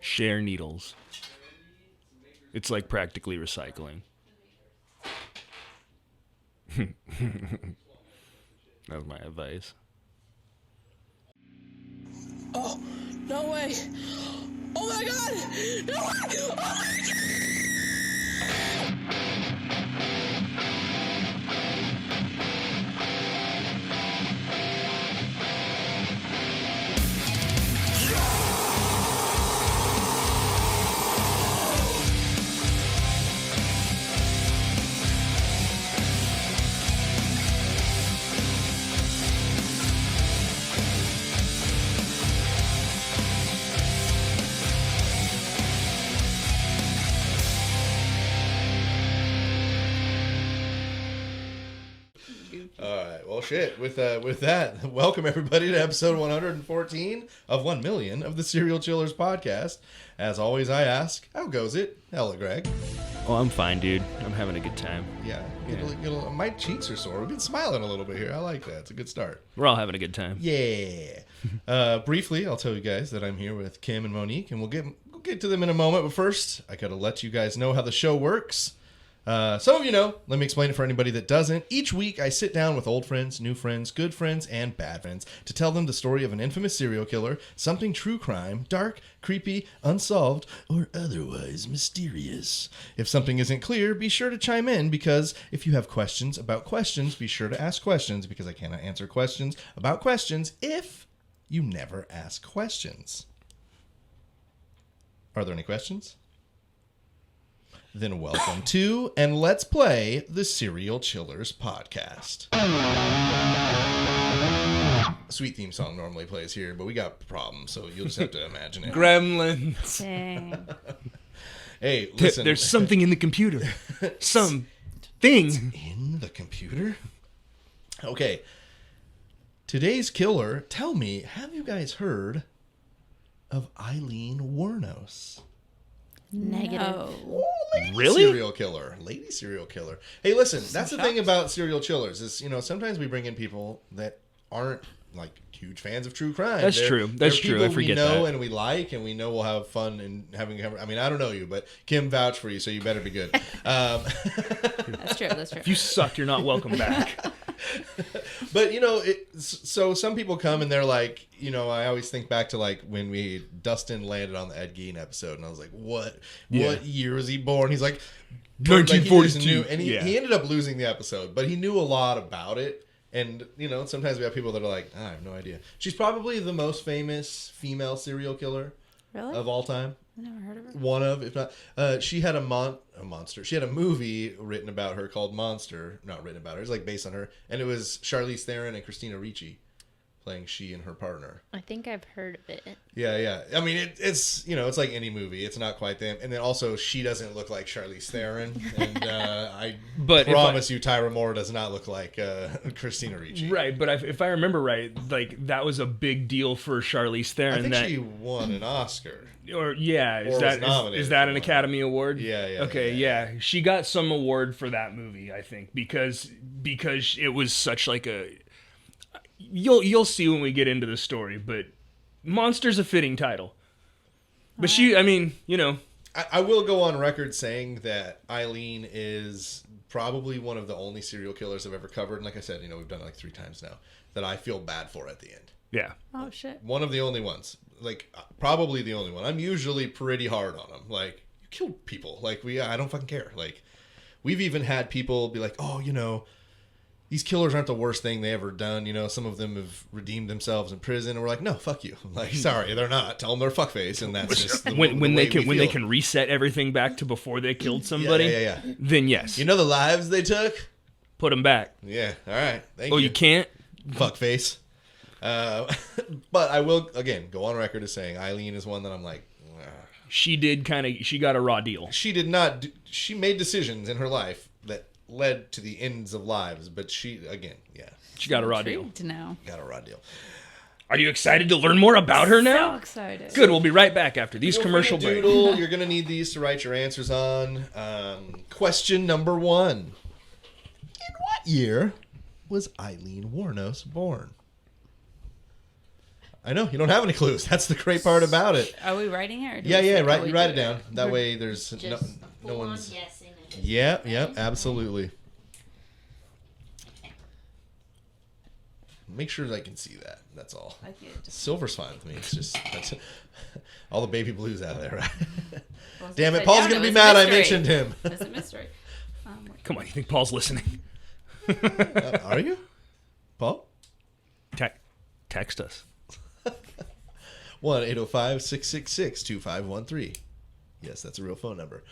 Share needles. It's like practically recycling. That was my advice. Oh, no way. Oh my God. No way. Oh my God. Well, shit. With that, welcome everybody to episode 114 of 1 million of the Serial Chillers podcast. As always, I ask, how goes it? Hella, Greg. Oh, I'm fine, dude. I'm having a good time. Yeah. My cheeks are sore. We've been smiling a little bit here. I like that. It's a good start. We're all having a good time. Yeah. Briefly, I'll tell you guys that I'm here with Kim and Monique, and we'll get to them in a moment. But first, I got to let you guys know how the show works. Some of you know, let me explain it for anybody that doesn't. Each week, I sit down with old friends, new friends, good friends, and bad friends to tell them the story of an infamous serial killer, something true crime, dark, creepy, unsolved, or otherwise mysterious. If something isn't clear, be sure to chime in, because if you have questions about questions, be sure to ask questions, because I cannot answer questions about questions if you never ask questions. Are there any questions? Then welcome to and let's play the Serial Chillers podcast. Sweet theme song normally plays here, but we got problems, so you'll just have to imagine it. Gremlins. Dang. Hey, listen. There's something in the computer. Something. In the computer? Okay. Today's killer, tell me, have you guys heard of Aileen Wuornos? Negative. Oh, lady Really? serial killer. Lady serial killer. Hey, listen, that's the thing about serial killers is, sometimes we bring in people that aren't like huge fans of true crime. That's true. That's they're true. I people forget we know that. and we like, and we know we'll have fun and having. I mean, I don't know you, but Kim vouched for you, so you better be good. That's true. That's true. If you suck, you're not welcome back. But so some people come and they're like, I always think back to like when Dustin landed on the Ed Gein episode, and I was like, what year was he born? He's like 1942. And he ended up losing the episode, but he knew a lot about it. And sometimes we have people that are like, I have no idea. She's probably the most famous female serial killer of all time. I never heard of her. One of, if not, she had a monster. She had a movie written about her called Monster. Not written about her. It was like based on her, and it was Charlize Theron and Christina Ricci playing she and her partner. I think I've heard of it. Yeah. I mean, it's it's like any movie. It's not quite them. And then also, she doesn't look like Charlize Theron, and I promise you, Tyra Moore does not look like Christina Ricci. Right, but if I remember right, like that was a big deal for Charlize Theron. I think she won an Oscar. Is that an Academy Award? Yeah. Okay, yeah. She got some award for that movie, I think, because it was such like a. You'll see when we get into the story, but Monster's a fitting title. But I will go on record saying that Aileen is probably one of the only serial killers I've ever covered. And like I said, we've done it like 3 times now, that I feel bad for at the end. Yeah. Oh, shit. One of the only ones. Like, probably the only one. I'm usually pretty hard on them. Like, you killed people. Like, I don't fucking care. Like, we've even had people be like, oh, these killers aren't the worst thing they ever done. Some of them have redeemed themselves in prison. And we're like, no, fuck you. I'm like, sorry, they're not. Tell them they're fuckface. And that's just when they can reset everything back to before they killed somebody. Yeah. Then yes. The lives they took? Put them back. Yeah. All right. Thank you. Oh, you can't? Fuckface. But I will, again, go on record as saying Aileen is one that I'm like, she got a raw deal. She did not, she made decisions in her life that led to the ends of lives, but she got a raw deal. To know. Got a raw deal. Are you excited to learn more about her now? So excited. Good, we'll be right back after these commercial breaks. You're going to need these to write your answers on. Question number 1. In what year was Aileen Wuornos born? I know you don't have any clues. That's the great part about it. Are we writing it? Or do Yeah, we yeah. say- Write oh, we it do down. That way, there's no full on one's. guessing. Yep, absolutely. Make sure I can see that. That's all. I can't just- Silver's fine with me. It's just that's all the baby blues out there, right? Well, Damn it, upside Paul's down, gonna it be was mad I mystery. mentioned him. It's a mystery. Come on, you think Paul's listening? Are you, Paul? Text us. 1-805-666-2513. Yes, that's a real phone number.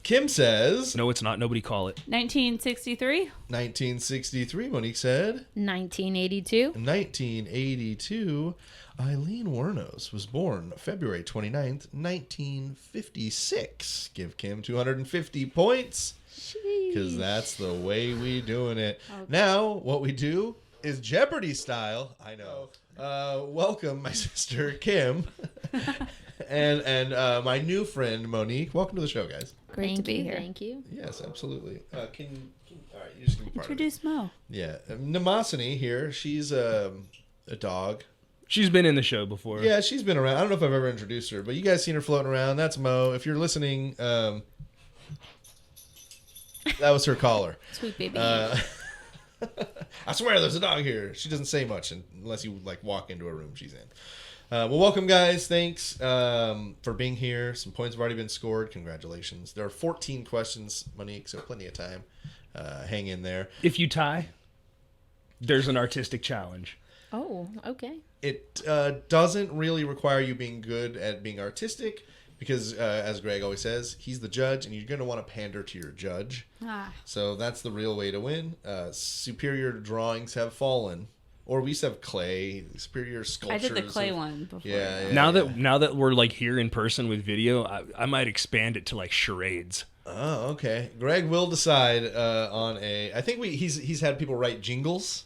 Kim says No, it's not. Nobody call it. 1963. 1963. Monique said 1982. 1982. Eileen Wuornos was born February 29th, 1956. Give Kim 250 points because that's the way we doing it. Okay. Now, what we do is Jeopardy style. I know. Welcome, my sister Kim, and my new friend Monique. Welcome to the show, guys. Great to be here. Thank you. Yes, absolutely. All right, you're just gonna be part Introduce Mo. of it. Yeah, Nemosini here. She's a dog. She's been in the show before. Yeah, she's been around. I don't know if I've ever introduced her, but you guys seen her floating around. That's Mo. If you're listening, that was her caller. Sweet baby. I swear there's a dog here. She doesn't say much unless you like walk into a room she's in. Well, welcome, guys. Thanks for being here. Some points have already been scored. Congratulations. There are 14 questions, Monique, so plenty of time. Hang in there. If you tie, there's an artistic challenge. Oh, okay. It doesn't really require you being good at being artistic because, as Greg always says, he's the judge, and you're going to want to pander to your judge. So that's the real way to win. Superior drawings have fallen. Or we used to have clay, superior sculptures. I did the clay one before. Yeah. Now that we're like here in person with video, I might expand it to like charades. Oh, okay. Greg will decide on a. I think he's had people write jingles.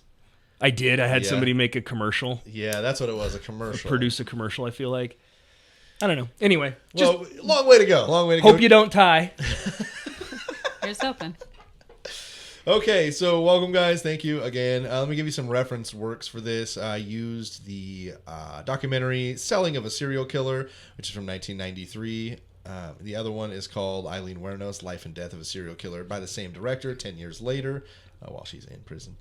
I did. I had Yeah. somebody make a commercial. Yeah, that's what it was. A commercial. Produce a commercial. I feel like. I don't know. Anyway, Well, long way to go. Long way to hope go. you don't tie. Here's open. Okay, so welcome, guys. Thank you again. Let me give you some reference works for this. I used the documentary Selling of a Serial Killer, which is from 1993. The other one is called Aileen Wuornos, Life and Death of a Serial Killer, by the same director 10 years later, while she's in prison.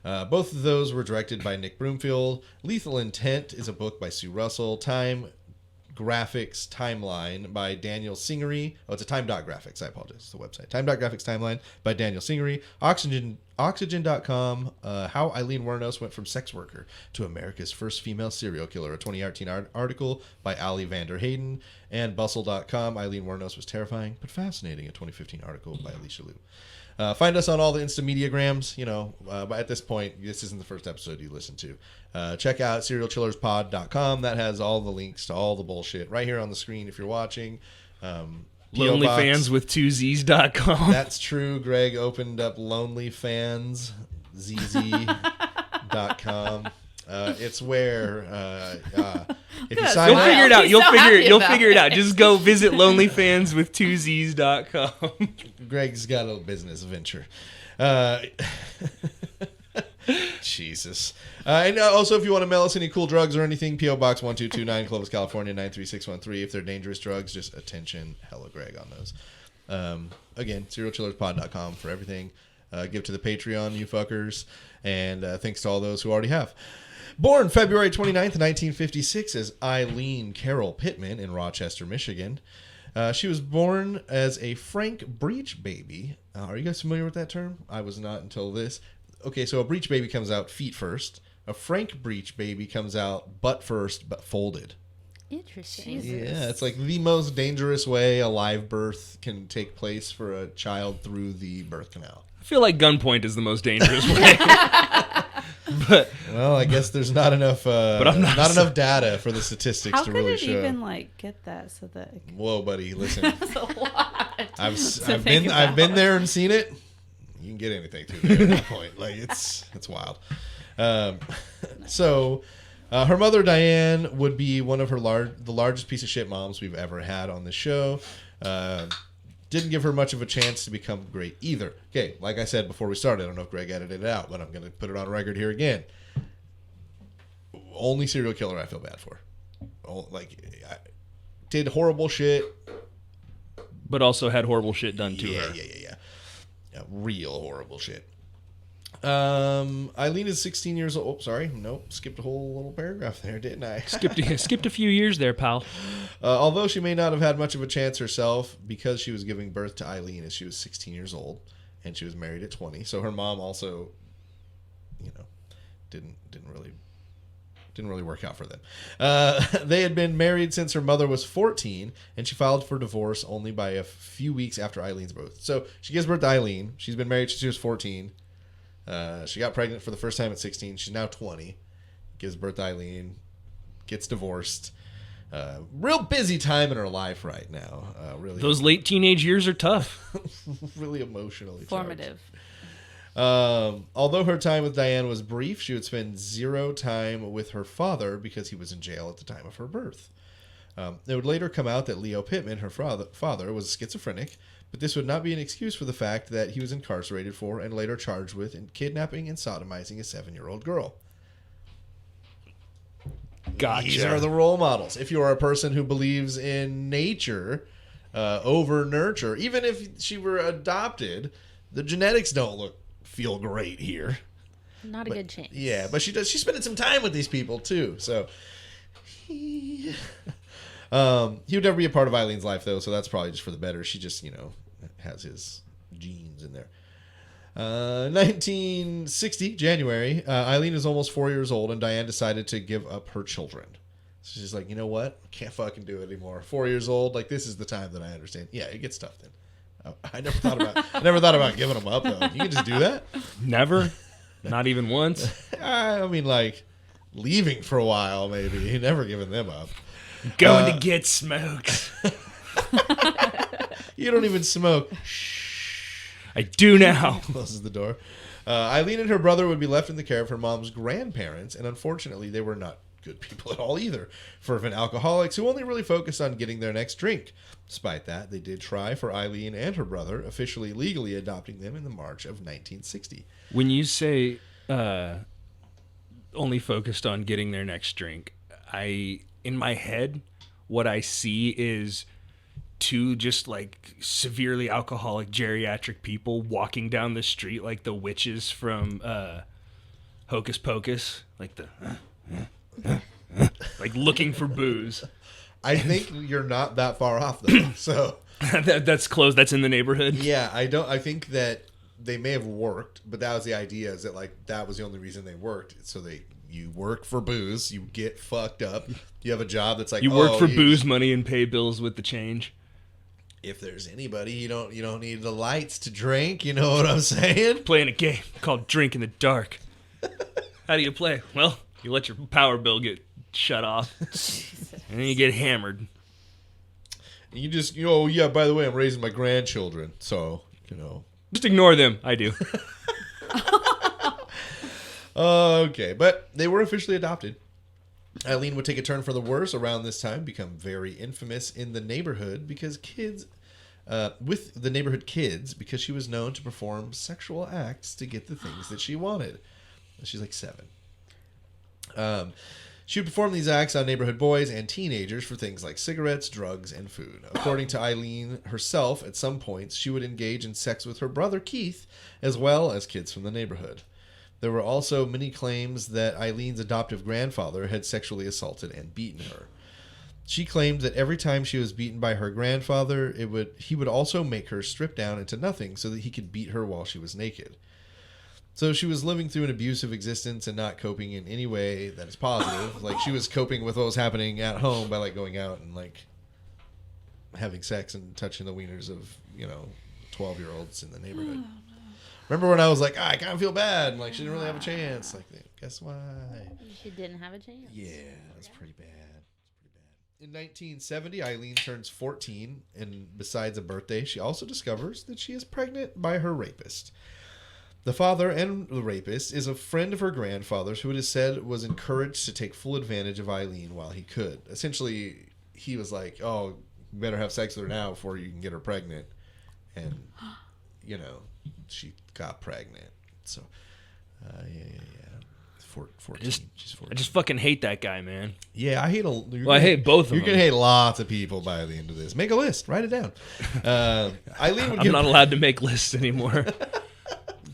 Both of those were directed by Nick Broomfield. Lethal Intent is a book by Sue Russell. Time.Graphics Timeline by Daniel Singery. Oh, it's a Time.Graphics. I apologize. It's the website. Time.Graphics Timeline by Daniel Singery. Oxygen.com. How Aileen Wuornos Went from Sex Worker to America's First Female Serial Killer. A 2018 article by Vander Hayden. And Bustle.com. Aileen Wuornos Was Terrifying but Fascinating. A 2015 article by Alicia. Find us on all the Instamediagrams. But at this point, this isn't the first episode you listen to. Check out serialchillerspod.com. That has all the links to all the bullshit right here on the screen if you're watching. Lonelyfans.com. That's true. Greg opened up lonelyfanszz.com. It's where if you sign You'll up, figure it out. He's You'll so figure happy it. You'll about figure it out. Just go visit lonelyfanswith2z's.com. Greg's got a business venture. Jesus. And also, if you want to mail us any cool drugs or anything, P.O. Box 1229, Clovis, California, 93613. If they're dangerous drugs, just attention. Hello, Greg, on those. Again, serialchillerspod.com for everything. Give to the Patreon, you fuckers. And thanks to all those who already have. Born February 29th, 1956, as Eileen Carol Pittman in Rochester, Michigan. She was born as a Frank breech baby. Are you guys familiar with that term? I was not until this. Okay, so a breech baby comes out feet first. A Frank breech baby comes out butt first, but folded. Interesting. Yeah, it's like the most dangerous way a live birth can take place for a child through the birth canal. I feel like gunpoint is the most dangerous way. But well, I guess there's not enough enough data for the statistics How to could really it show. even get that so that it Whoa, buddy, listen. That's a lot. I've been there and seen it. You can get anything through there at that point. Like it's wild. So her mother Diane would be one of the largest piece of shit moms we've ever had on the show. Didn't give her much of a chance to become great either. Okay, like I said before we started, I don't know if Greg edited it out, but I'm going to put it on record here again. only serial killer I feel bad for. Oh, like, did horrible shit. But also had horrible shit done to her. Yeah. Real horrible shit. Aileen is 16 years old. Oh, sorry. Nope. Skipped a whole little paragraph there, didn't I? Skipped a few years there, pal. Although she may not have had much of a chance herself because she was giving birth to Aileen as she was 16 years old and she was married at 20. So her mom also, didn't really work out for them. They had been married since her mother was 14, and she filed for divorce only by a few weeks after Eileen's birth. So she gives birth to Aileen. She's been married since she was 14. She got pregnant for the first time at 16. She's now 20. Gives birth to Aileen. Gets divorced. Real busy time in her life right now. Really, Those late teenage years are tough. really emotionally Formative. Although her time with Diane was brief, she would spend zero time with her father because he was in jail at the time of her birth. It would later come out that Leo Pittman, her father, was schizophrenic, but this would not be an excuse for the fact that he was incarcerated for and later charged with kidnapping and sodomizing a 7-year-old girl. Gotcha. These are the role models. If you are a person who believes in nature over nurture, even if she were adopted, the genetics don't feel great here. Not a good chance. Yeah, but she's spending some time with these people too. So he would never be a part of Eileen's life though, so that's probably just for the better. She just, has his genes in there. 1960, January, Aileen is almost 4 years old and Diane decided to give up her children. So she's like, you know what? I can't fucking do it anymore. 4 years old, like this is the time that I understand. Yeah, it gets tough then. I never thought about giving them up though. You can just do that? Never? Not even once? I mean, like leaving for a while maybe. Never giving them up. Going to get smoked. You don't even smoke. I do now. Closes the door. Aileen and her brother would be left in the care of her mom's grandparents, and unfortunately, they were not good people at all either. Fervent alcoholics who only really focused on getting their next drink. Despite that, they did try for Aileen and her brother, officially legally adopting them in the March of 1960. When you say only focused on getting their next drink, in my head, what I see is two just like severely alcoholic geriatric people walking down the street like the witches from Hocus Pocus, like like looking for booze. I think you're not that far off though. So that's close. That's in the neighborhood. Yeah, I think that they may have worked, but that was the idea. Is that like that was the only reason they worked? So you work for booze, you get fucked up, you have a job that's like you work for booze money and pay bills with the change. If there's anybody, you don't need the lights to drink. You know what I'm saying? Playing a game called Drink in the Dark. How do you play? Well, you let your power bill get shut off, and then you get hammered. You just, yeah, by the way, I'm raising my grandchildren, so, Just ignore them. I do. Okay, but they were officially adopted. Aileen would take a turn for the worse around this time, become very infamous in the neighborhood because with the neighborhood kids, because she was known to perform sexual acts to get the things that she wanted. She's like 7. She would perform these acts on neighborhood boys and teenagers for things like cigarettes, drugs, and food. According to Aileen herself, at some points, she would engage in sex with her brother Keith, as well as kids from the neighborhood. There were also many claims that Eileen's adoptive grandfather had sexually assaulted and beaten her. She claimed that every time she was beaten by her grandfather, he would also make her strip down into nothing so that he could beat her while she was naked. So she was living through an abusive existence and not coping in any way that is positive. Like, she was coping with what was happening at home by, like, going out and, like, having sex and touching the wieners of, 12-year-olds in the neighborhood. Remember when I was like, I kind of feel bad, and, like, she didn't really have a chance. Like, guess why? She didn't have a chance. Yeah, that's pretty bad. In 1970, Aileen turns 14, and besides a birthday, she also discovers that she is pregnant by her rapist. The father and the rapist is a friend of her grandfather's who it is said was encouraged to take full advantage of Aileen while he could. Essentially, he was like, oh, you better have sex with her now before you can get her pregnant. And, she got pregnant. So, yeah. 14. She's 14. I just fucking hate that guy, man. Yeah, I hate I hate both of them. You're gonna hate lots of people by the end of this. Make a list. Write it down. Eileen would I'm not allowed to make lists anymore.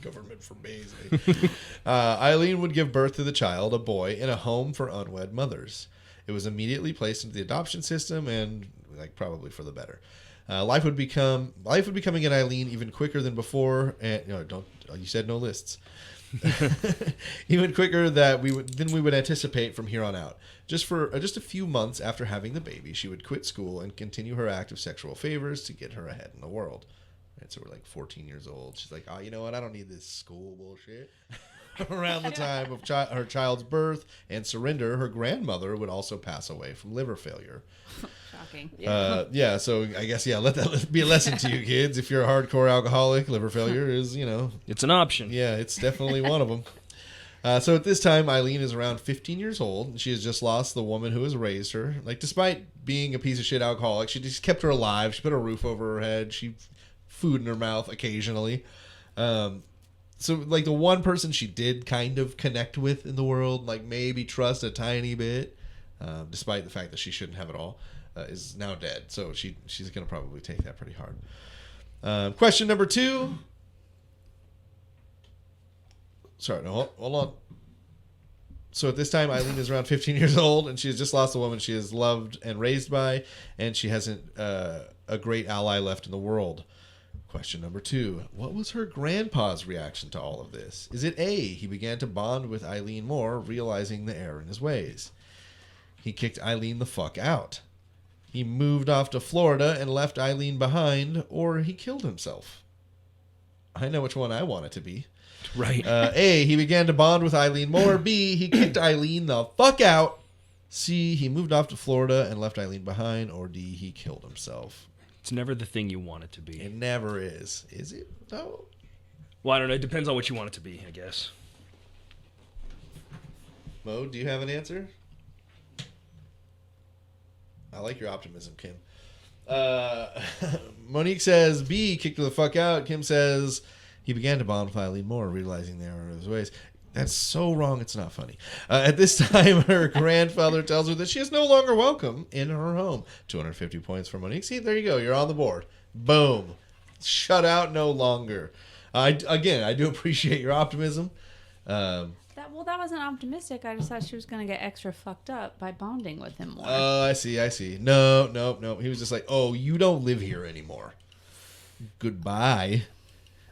Government forbids me. Eileen would give birth to the child, a boy, in a home for unwed mothers. It was immediately placed into the adoption system, and probably for the better. Life would be coming at Eileen even quicker than before. And you said no lists. Even quicker than we would anticipate from here on out. Just a few months after having the baby, she would quit school and continue her act of sexual favors to get her ahead in the world. And so we're 14 years old. She's like, oh, you know what? I don't need this school bullshit. Around the time of her child's birth and surrender, her grandmother would also pass away from liver failure. Shocking. So I guess, let that be a lesson to you kids. If you're a hardcore alcoholic, liver failure is, It's an option. Yeah, it's definitely one of them. So at this time, Eileen is around 15 years old, and she has just lost the woman who has raised her. Despite being a piece of shit alcoholic, she just kept her alive. She put a roof over her head. She food in her mouth occasionally. So, the one person she did kind of connect with in the world, maybe trust a tiny bit, despite the fact that she shouldn't have it all, is now dead. So she's going to probably take that pretty hard. Question number 2. Sorry, no, hold on. So at this time, Eileen is around 15 years old, and she has just lost a woman she has loved and raised by, and she hasn't a great ally left in the world. Question number 2. What was her grandpa's reaction to all of this? Is it A, he began to bond with Eileen more, realizing the error in his ways? He kicked Eileen the fuck out. He moved off to Florida and left Eileen behind, or he killed himself. I know which one I want it to be. Right. A, he began to bond with Eileen more. B, he kicked Eileen the fuck out. C, he moved off to Florida and left Eileen behind, or D, he killed himself. It's never the thing you want it to be. It never is. Is it? No. Well, I don't know. It depends on what you want it to be, I guess. Mo, do you have an answer? I like your optimism, Kim. Monique says B, kicked her the fuck out. Kim says he began to bond with Eileen more, realizing the error of his ways. That's so wrong, it's not funny. At this time, her grandfather tells her that she is no longer welcome in her home. 250 points for Monique. See, there you go. You're on the board. Boom. Shut out no longer. I do appreciate your optimism. That wasn't optimistic. I just thought she was going to get extra fucked up by bonding with him more. I see. No. He was just like, oh, you don't live here anymore. Goodbye.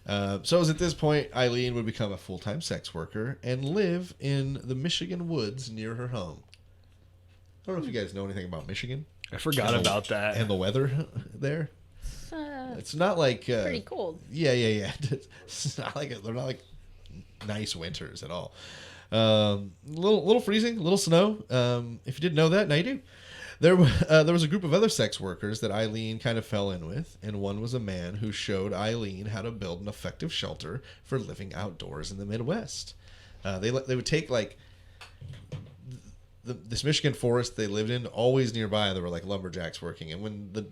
So it was at this point Eileen would become a full-time sex worker and live in the Michigan woods near her home. I don't know if you guys know anything about Michigan. I forgot about that. And the weather there. It's not pretty cold. Yeah. It's not they're not nice winters at all. Little freezing, little snow. If you didn't know that, now you do. There was a group of other sex workers that Eileen kind of fell in with, and one was a man who showed Eileen how to build an effective shelter for living outdoors in the Midwest. They would take this Michigan forest they lived in. Always nearby, there were lumberjacks working, and when the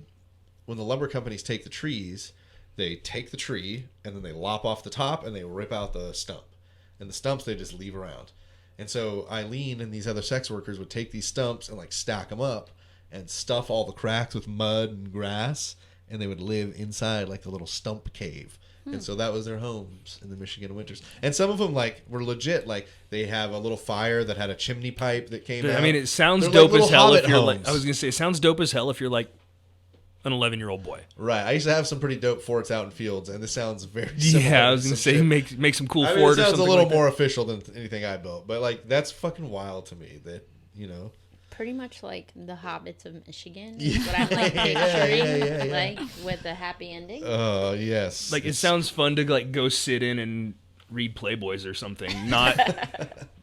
lumber companies take the trees, they take the tree and then they lop off the top and they rip out the stump, and the stumps they just leave around. And so Eileen and these other sex workers would take these stumps and stack them up and stuff all the cracks with mud and grass, and they would live inside the little stump cave. And so that was their homes in the Michigan winters. And some of them were legit. They have a little fire that had a chimney pipe that came out. I mean, it sounds They're dope as hell if hobbit you're homes. I was gonna say, it sounds dope as hell if you're an 11-year-old boy. Right. I used to have some pretty dope forts out in fields, and this sounds very similar. Yeah, I was to gonna some say shit. make some cool I mean, fort it or sounds something a little like more official than anything I built, but that's fucking wild to me that Pretty much like the Hobbits of Michigan. Yeah. Is what I'm picturing, Yeah. with a happy ending. Yes. It sounds fun to go sit in and read Playboys or something, not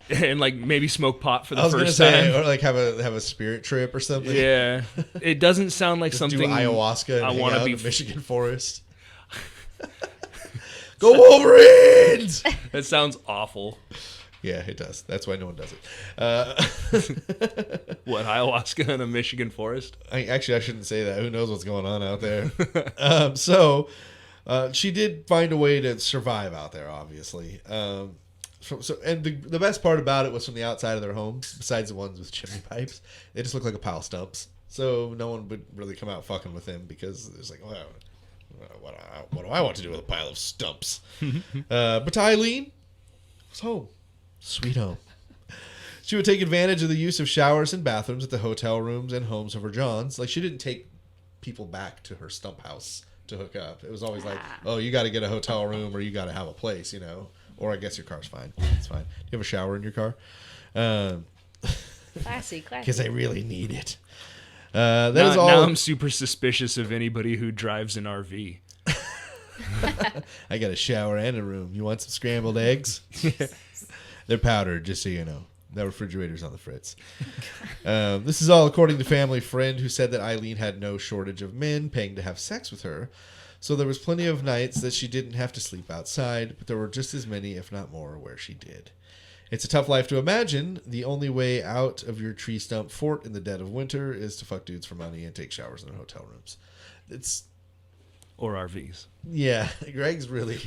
and maybe smoke pot for the first time. Or have a spirit trip or something. Yeah, it doesn't sound like Just something do ayahuasca. And I want to be in the Michigan forest. Go Wolverines! That sounds awful. Yeah, it does. That's why no one does it. What, ayahuasca in a Michigan forest? I shouldn't say that. Who knows what's going on out there? So she did find a way to survive out there, obviously. And the best part about it was from the outside of their homes, besides the ones with chimney pipes, they just looked like a pile of stumps. So no one would really come out fucking with him because it's like, well, what do I want to do with a pile of stumps? But to Aileen, it was home. Sweet home. She would take advantage of the use of showers and bathrooms at the hotel rooms and homes of her Johns. Like, she didn't take people back to her stump house to hook up. It was always like, oh, you got to get a hotel room or you got to have a place, you know. Or I guess your car's fine. It's fine. Do you have a shower in your car? Classy. Because I really need it. Now I'm super suspicious of anybody who drives an RV. I got a shower and a room. You want some scrambled eggs? They're powdered, just so you know. The refrigerator's on the fritz. This is all according to family friend who said that Aileen had no shortage of men paying to have sex with her. So there was plenty of nights that she didn't have to sleep outside, but there were just as many, if not more, where she did. It's a tough life to imagine. The only way out of your tree stump fort in the dead of winter is to fuck dudes for money and take showers in hotel rooms. Or RVs. Yeah, Greg's feeling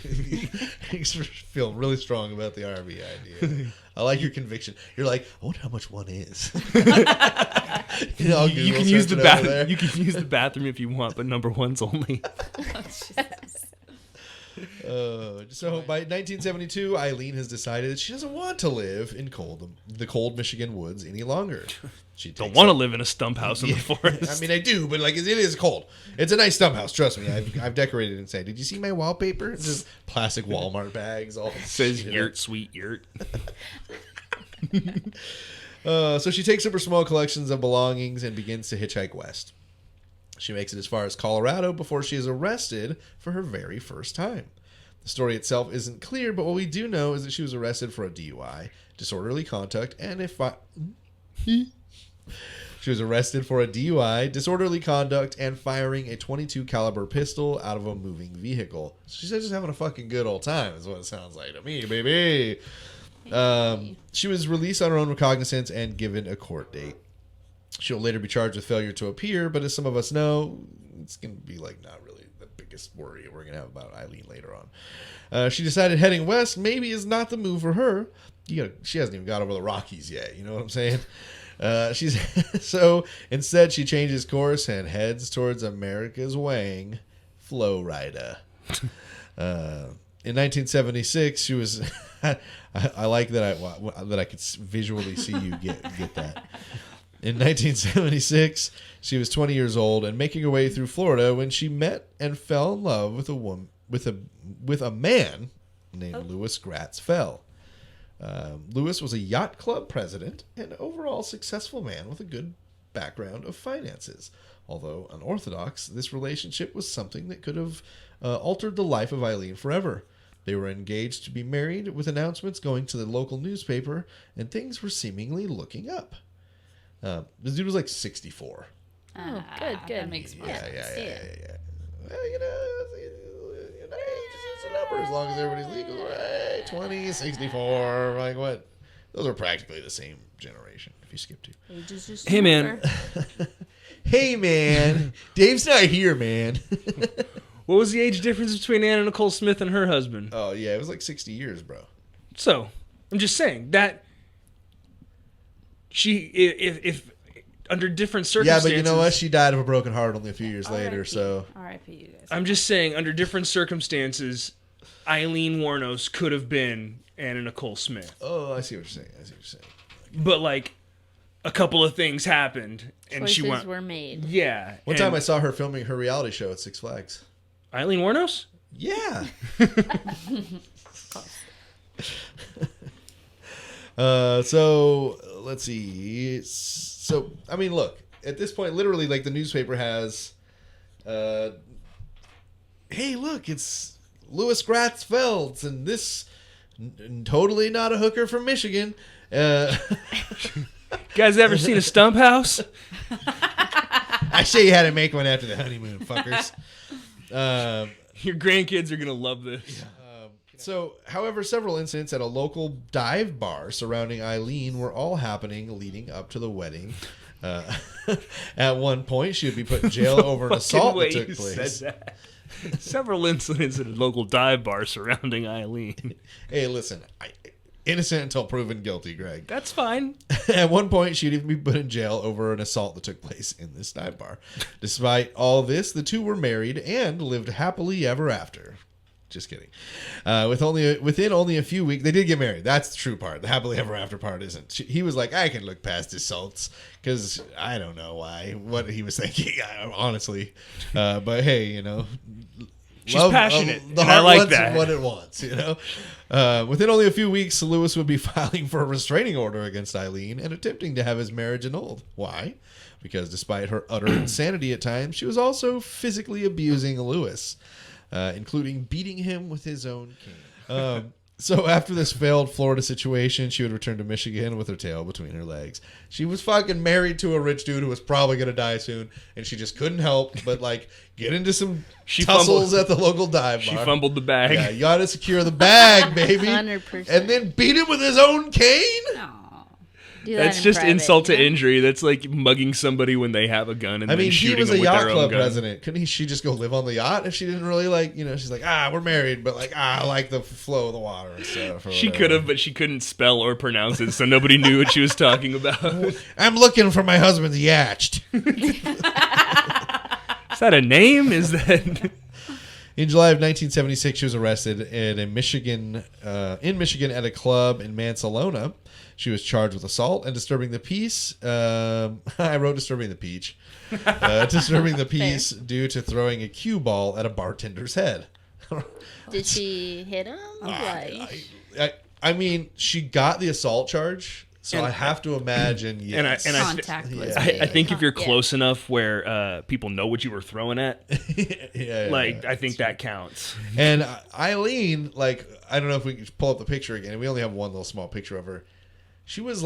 really strong about the RV idea. I like your conviction. You're like, I wonder how much one is. You can use the bathroom. You can use the bathroom if you want, but number one's only. So by 1972, Aileen has decided that she doesn't want to live in the cold Michigan woods any longer. She don't want to live in a stump house in the forest. I mean, I do, but like it is cold. It's a nice stump house. Trust me. I've decorated it inside. Did you see my wallpaper? It's just plastic Walmart bags. All it says yurt, sweet yurt. So she takes up her small collections of belongings and begins to hitchhike west. She makes it as far as Colorado before she is arrested for her very first time. The story itself isn't clear, but what we do know is that she was arrested for a DUI, disorderly conduct, and she was arrested for a DUI, disorderly conduct, and firing a .22 caliber pistol out of a moving vehicle. She said just having a fucking good old time is what it sounds like to me, baby. She was released on her own recognizance and given a court date. She'll later be charged with failure to appear, but as some of us know, it's going to be like not really the biggest worry we're going to have about Aileen later on. She decided heading west maybe is not the move for her. She hasn't even got over the Rockies yet. You know what I'm saying? So instead she changes course and heads towards America's Wang, Florida. In 1976, she was. I like that I could visually see you get that. In 1976, she was 20 years old and making her way through Florida when she met and fell in love with a man named Louis Gratz Fell. Louis was a yacht club president and overall successful man with a good background of finances. Although unorthodox, this relationship was something that could have altered the life of Aileen forever. They were engaged to be married, with announcements going to the local newspaper, and things were seemingly looking up. This dude was like 64. Oh, good. That makes more sense. Yeah. Well, it's a number as long as everybody's legal, right? 20, 64, like what? Those are practically the same generation if you skip two. Hey, man. Hey, man. Dave's not here, man. What was the age difference between Anna Nicole Smith and her husband? Oh, yeah, it was like 60 years, bro. So, I'm just saying that if under different circumstances... Yeah, but you know what? She died of a broken heart only a few years later, so... R.I.P. you guys. I'm just saying, under different circumstances, Aileen Wuornos could have been Anna Nicole Smith. Oh, I see what you're saying. But, like, a couple of things happened, and Choices she went... were made. Yeah. One time I saw her filming her reality show at Six Flags. Aileen Wuornos? Yeah. So let's see. So I mean, look. At this point, literally, like the newspaper has, hey, look, it's Louis Gratz Felds, and this totally not a hooker from Michigan. You guys ever seen a stump house? I show you how to make one after the honeymoon, fuckers. Your grandkids are gonna love this. So, however, several incidents at a local dive bar surrounding Aileen were all happening leading up to the wedding. At one point, she would be put in jail over an assault that took place. Several incidents at a local dive bar surrounding Aileen. Hey, listen, innocent until proven guilty, Greg. That's fine. At one point, she'd even be put in jail over an assault that took place in this dive bar. Despite all this, the two were married and lived happily ever after. Just kidding. Within only a few weeks, they did get married. That's the true part. The happily ever after part isn't. He was like, I can look past assaults because I don't know what he was thinking, honestly. But hey, you know, she's passionate. The and heart I like wants that. what it wants, you know. Within only a few weeks, Lewis would be filing for a restraining order against Aileen and attempting to have his marriage annulled. Why? Because despite her utter insanity at times, she was also physically abusing Lewis. Including beating him with his own cane. So after this failed Florida situation, she would return to Michigan with her tail between her legs. She was fucking married to a rich dude who was probably going to die soon, and she just couldn't help but, like, get into some tussles at the local dive bar. She fumbled the bag. Yeah, you got to secure the bag, baby. 100%. And then beat him with his own cane? Aw. Do that That's in just private, insult to you know? injury. That's like mugging somebody when they have a gun and I then mean, he shooting was a them with yacht their own club gun. president. Couldn't she just go live on the yacht if she didn't really like, you know, she's like, we're married, but like, I like the flow of the water and stuff. Or She whatever. could have, but she couldn't spell or pronounce it, so nobody knew what she was talking about. Is I'm looking for my husband's yacht. that a name? Is that... In July of 1976, she was arrested in Michigan at a club in Mansalona. She was charged with assault and disturbing the peace. I wrote disturbing the peach. Disturbing the peace due to throwing a cue ball at a bartender's head. Did she hit him? I mean, she got the assault charge, so And- I have to imagine yes. and I- Contact was Yeah. made. I think if you're Yeah. close enough where people know what you were throwing at, yeah, I think that counts. And Aileen, like, I don't know if we can pull up the picture again. We only have one little small picture of her. She was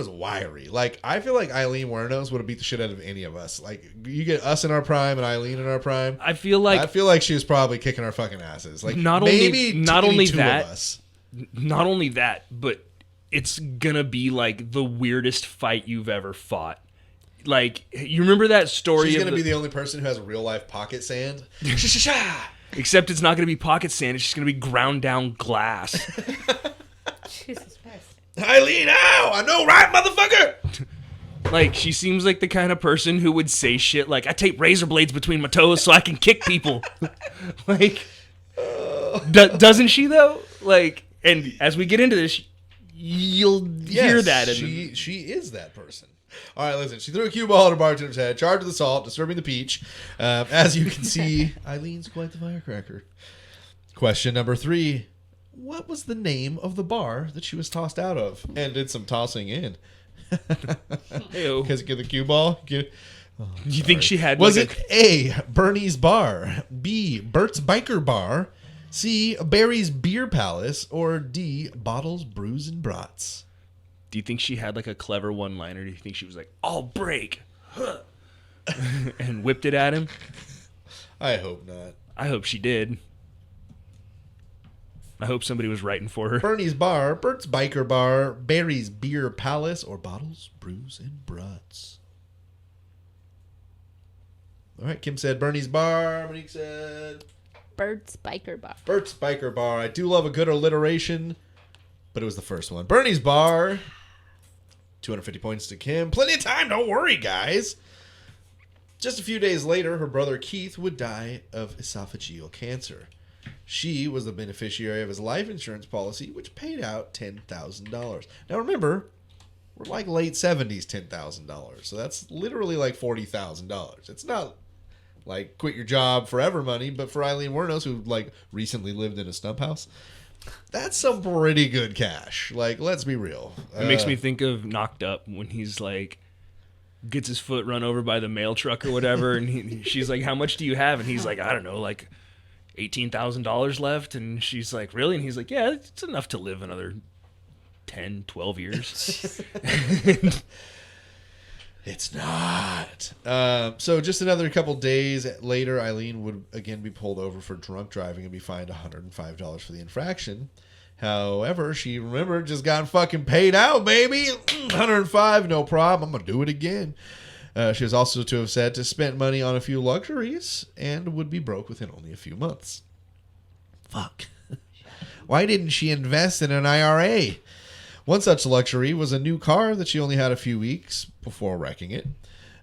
wiry. Like, I feel like Aileen Wuornos would have beat the shit out of any of us. Like, you get us in our prime and Aileen in our prime. I feel like she was probably kicking our fucking asses. Like, Not maybe only- not any only two that, of us. not only that, but it's gonna be like the weirdest fight you've ever fought. Like, you remember that story? She's of gonna be the only person who has real life pocket sand. Except it's not gonna be pocket sand. It's just gonna be ground down glass. Jesus Christ. Aileen, ow! I know, right, motherfucker? Like, she seems like the kind of person who would say shit like, I tape razor blades between my toes so I can kick people. Like, doesn't she, though? Like, and as we get into this, you'll hear that. She is that person. All right, listen. She threw a cue ball at her bartender's head, charged with assault, disturbing the peach. As you can see, Eileen's quite the firecracker. Question number 3. What was the name of the bar that she was tossed out of and did some tossing in? Ew. Because get the cue ball. You think she had Was like it A, Bernie's Bar, B, Bert's Biker Bar, C, Barry's Beer Palace, or D, Bottles, Brews, and Brats? Do you think she had like a clever one-liner? Do you think she was like, "I'll break," huh, and whipped it at him? I hope not. I hope she did. I hope somebody was writing for her. Bernie's Bar, Bert's Biker Bar, Barry's Beer Palace, or Bottles, Brews, and Brats? All right, Kim said Bernie's Bar. Monique said Bert's Biker Bar. Bert's Biker Bar. I do love a good alliteration, but it was the first one. Bernie's Bar. 250 points to Kim. Plenty of time. Don't worry, guys. Just a few days later, her brother Keith would die of esophageal cancer. She was the beneficiary of his life insurance policy, which paid out $10,000. Now remember, we're like late 70s $10,000. So that's literally like $40,000. It's not like quit your job forever money, but for Aileen Wuornos, who like recently lived in a stump house, that's some pretty good cash. Like, let's be real. It makes me think of Knocked Up when he's like, gets his foot run over by the mail truck or whatever, and she's like, "How much do you have?" And he's like, "I don't know, like $18,000 left." And she's like, "Really?" And he's like, "Yeah, it's enough to live another 10, 12 years." It's not. So just another couple days later, Aileen would again be pulled over for drunk driving and be fined $105 for the infraction. However, she remembered just got fucking paid out, baby. 105, no problem. I'm going to do it again. She was also to have said to spend money on a few luxuries and would be broke within only a few months. Fuck. Why didn't she invest in an IRA? One such luxury was a new car that she only had a few weeks before wrecking it.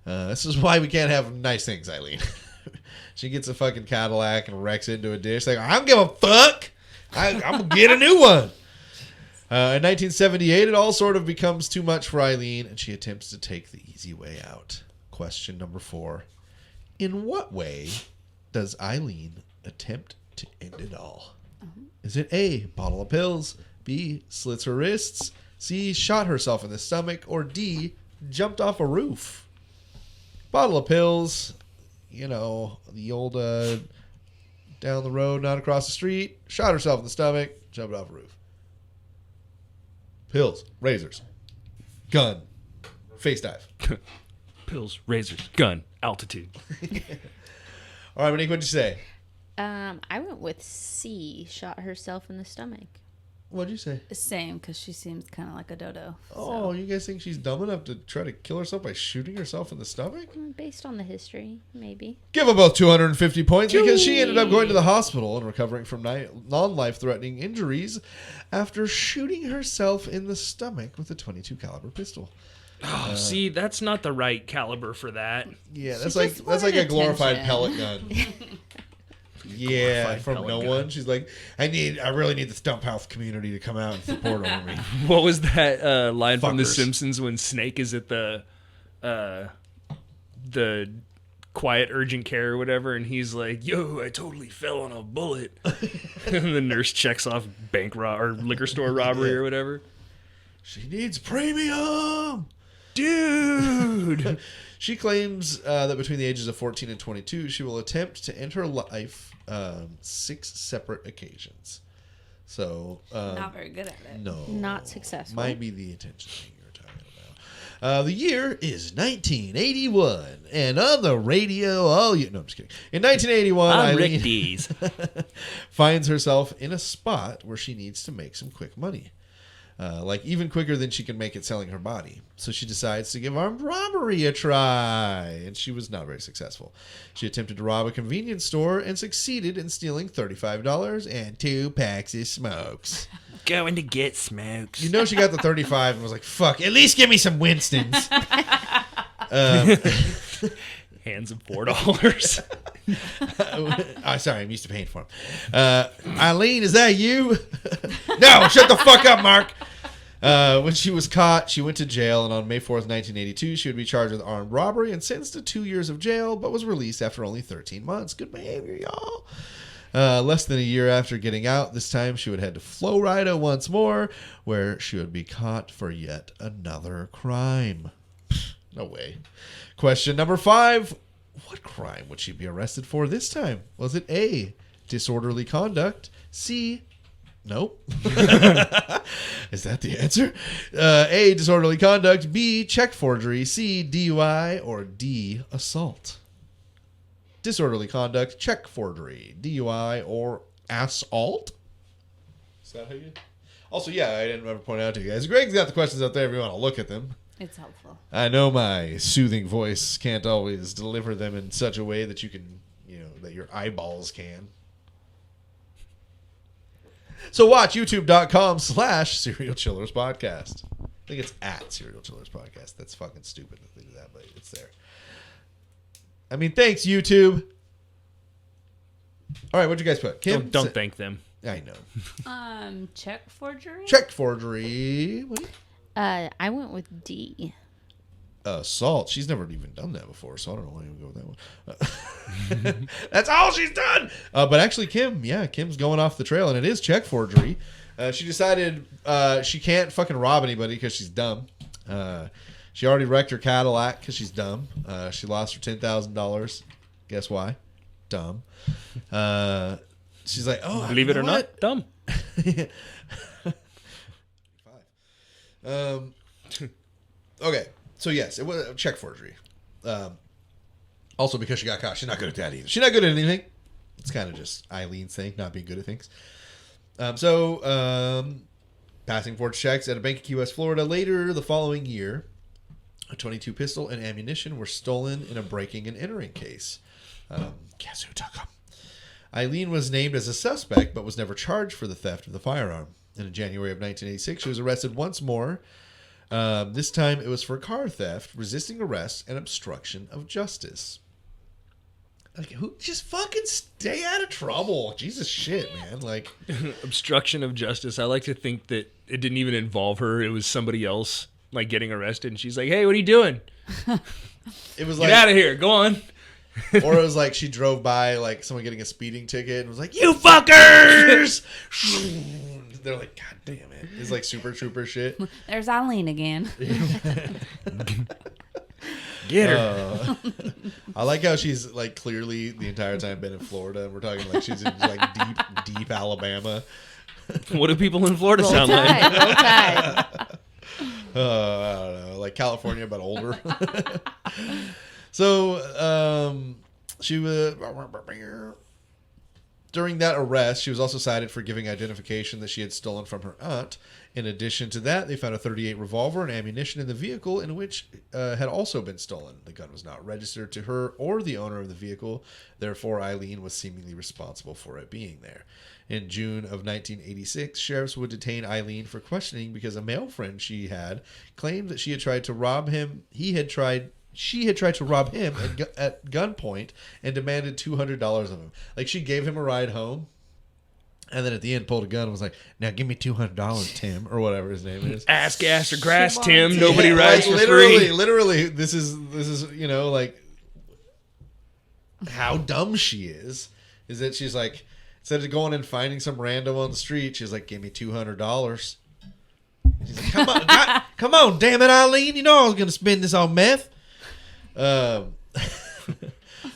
This is why we can't have nice things, Aileen. She gets a fucking Cadillac and wrecks into a ditch. Like, I don't give a fuck. I'm going to get a new one. In 1978, it all sort of becomes too much for Aileen, and she attempts to take the easy way out. Question number 4. In what way does Aileen attempt to end it all? Is it A, bottle of pills, B, slits her wrists, C, shot herself in the stomach, or D, jumped off a roof? Bottle of pills, you know, the old down the road, not across the street, shot herself in the stomach, jumped off a roof. Pills, razors, gun, face dive. Pills, razors, gun, altitude. All right, Monique, what'd you say? I went with C. Shot herself in the stomach. What'd you say? Same, because she seems kind of like a dodo. Oh, you guys think she's dumb enough to try to kill herself by shooting herself in the stomach? Based on the history, maybe. Give them both 250 points because she ended up going to the hospital and recovering from non-life-threatening injuries after shooting herself in the stomach with a .22 caliber pistol. Oh, see, that's not the right caliber for that. Yeah, that's like a glorified pellet gun. Yeah, Glorified from pellet no gun. one. She's like, I really need the Stump House community to come out and support over me. What was that line from The Fuckers. Simpsons when Snake is at the quiet urgent care or whatever, and he's like, "Yo, I totally fell on a bullet," and the nurse checks off bank or liquor store robbery or whatever. She needs premium. Dude. She claims that between the ages of 14 and 22, she will attempt to end her life 6 separate occasions. So Not very good at it. no, Not successful. Might be the attention thing you're talking about. The year is 1981, and on the radio, no, I'm just kidding. In 1981, I'm Rick Aileen Dees. finds herself in a spot where she needs to make some quick money. Like even quicker than she can make it selling her body. So she decides to give armed robbery a try, and she was not very successful. She attempted to rob a convenience store and succeeded in stealing $35 and 2 packs of smokes. Going to get smokes. You know she got the 35 and was like, fuck, at least give me some Winstons. Hands of $4. Oh, sorry, I'm used to paying for them. Aileen, is that you? No, shut the fuck up, Mark. When she was caught, she went to jail, and on May 4th, 1982, she would be charged with armed robbery and sentenced to 2 years of jail, but was released after only 13 months. Good behavior, y'all. Less than a year after getting out, this time she would head to Florida once more, where she would be caught for yet another crime. No way. Question number 5. What crime would she be arrested for this time? Was it A, disorderly conduct, C, nope. Is that the answer? A, disorderly conduct, B, check forgery, C, DUI, or D, assault? Disorderly conduct, check forgery, DUI, or assault? Is that how you... Also, yeah, I didn't ever point out to you guys. Greg's got the questions out there if you want to look at them. It's helpful. I know my soothing voice can't always deliver them in such a way that you can, that your eyeballs can. So watch youtube.com/Serial Chillers Podcast. I think it's at Serial Chillers Podcast. That's fucking stupid to think of that, but it's there. I mean, thanks, YouTube. All right, what'd you guys put? Kim? Don't thank them. I know. Check forgery? Check forgery. What? I went with D. Assault. She's never even done that before, so I don't know why you would go with that one. That's all she's done. But actually, Kim's going off the trail, and it is check forgery. She decided she can't fucking rob anybody because she's dumb. She already wrecked her Cadillac because she's dumb. She lost her $10,000. Guess why? Dumb. She's like, oh, Believe it or not, dumb. Okay, so yes, it was a check forgery. Also, because she got caught, she's not good at that either. She's not good at anything. It's kind of just Eileen's thing, not being good at things. Passing forged checks at a bank in Key West, Florida. Later the following year, a .22 pistol and ammunition were stolen in a breaking and entering case. Guess who took them? Aileen was named as a suspect, but was never charged for the theft of the firearm. And in January of 1986, she was arrested once more. This time it was for car theft, resisting arrest, and obstruction of justice. Like, who just fucking stay out of trouble? Jesus shit, man. Like, Obstruction of justice. I like to think that it didn't even involve her. It was somebody else, like, getting arrested. And she's like, hey, what are you doing? it was Get like, out of here. Go on. or it was like she drove by, like, someone getting a speeding ticket and was like, you fuckers! They're like, God damn it. It's like Super Trooper shit. There's Aileen again. Get her. I like how she's like clearly the entire time been in Florida, and we're talking like she's in like deep Alabama. What do people in Florida Roll sound like? Tide, roll Tide. I don't know, like California but older. So she was during that arrest. She was also cited for giving identification that she had stolen from her aunt. In addition to that, they found a .38 revolver and ammunition in the vehicle, in which had also been stolen. The gun was not registered to her or the owner of the vehicle. Therefore, Aileen was seemingly responsible for it being there. In June of 1986, sheriffs would detain Aileen for questioning because a male friend she had claimed that she had tried to rob him. She had tried to rob him at gunpoint and demanded $200 of him. Like, she gave him a ride home. And then at the end, pulled a gun and was like, "Now give me $200, Tim," or whatever his name is. Ass, gas, or grass, Tim. Nobody rides like, for free. Literally, this is you know, like how dumb she is that she's like, instead of going and finding some random on the street, she's like, "Give me $200." She's like, "Come on, God, come on, damn it, Aileen! You know I was gonna spend this on meth."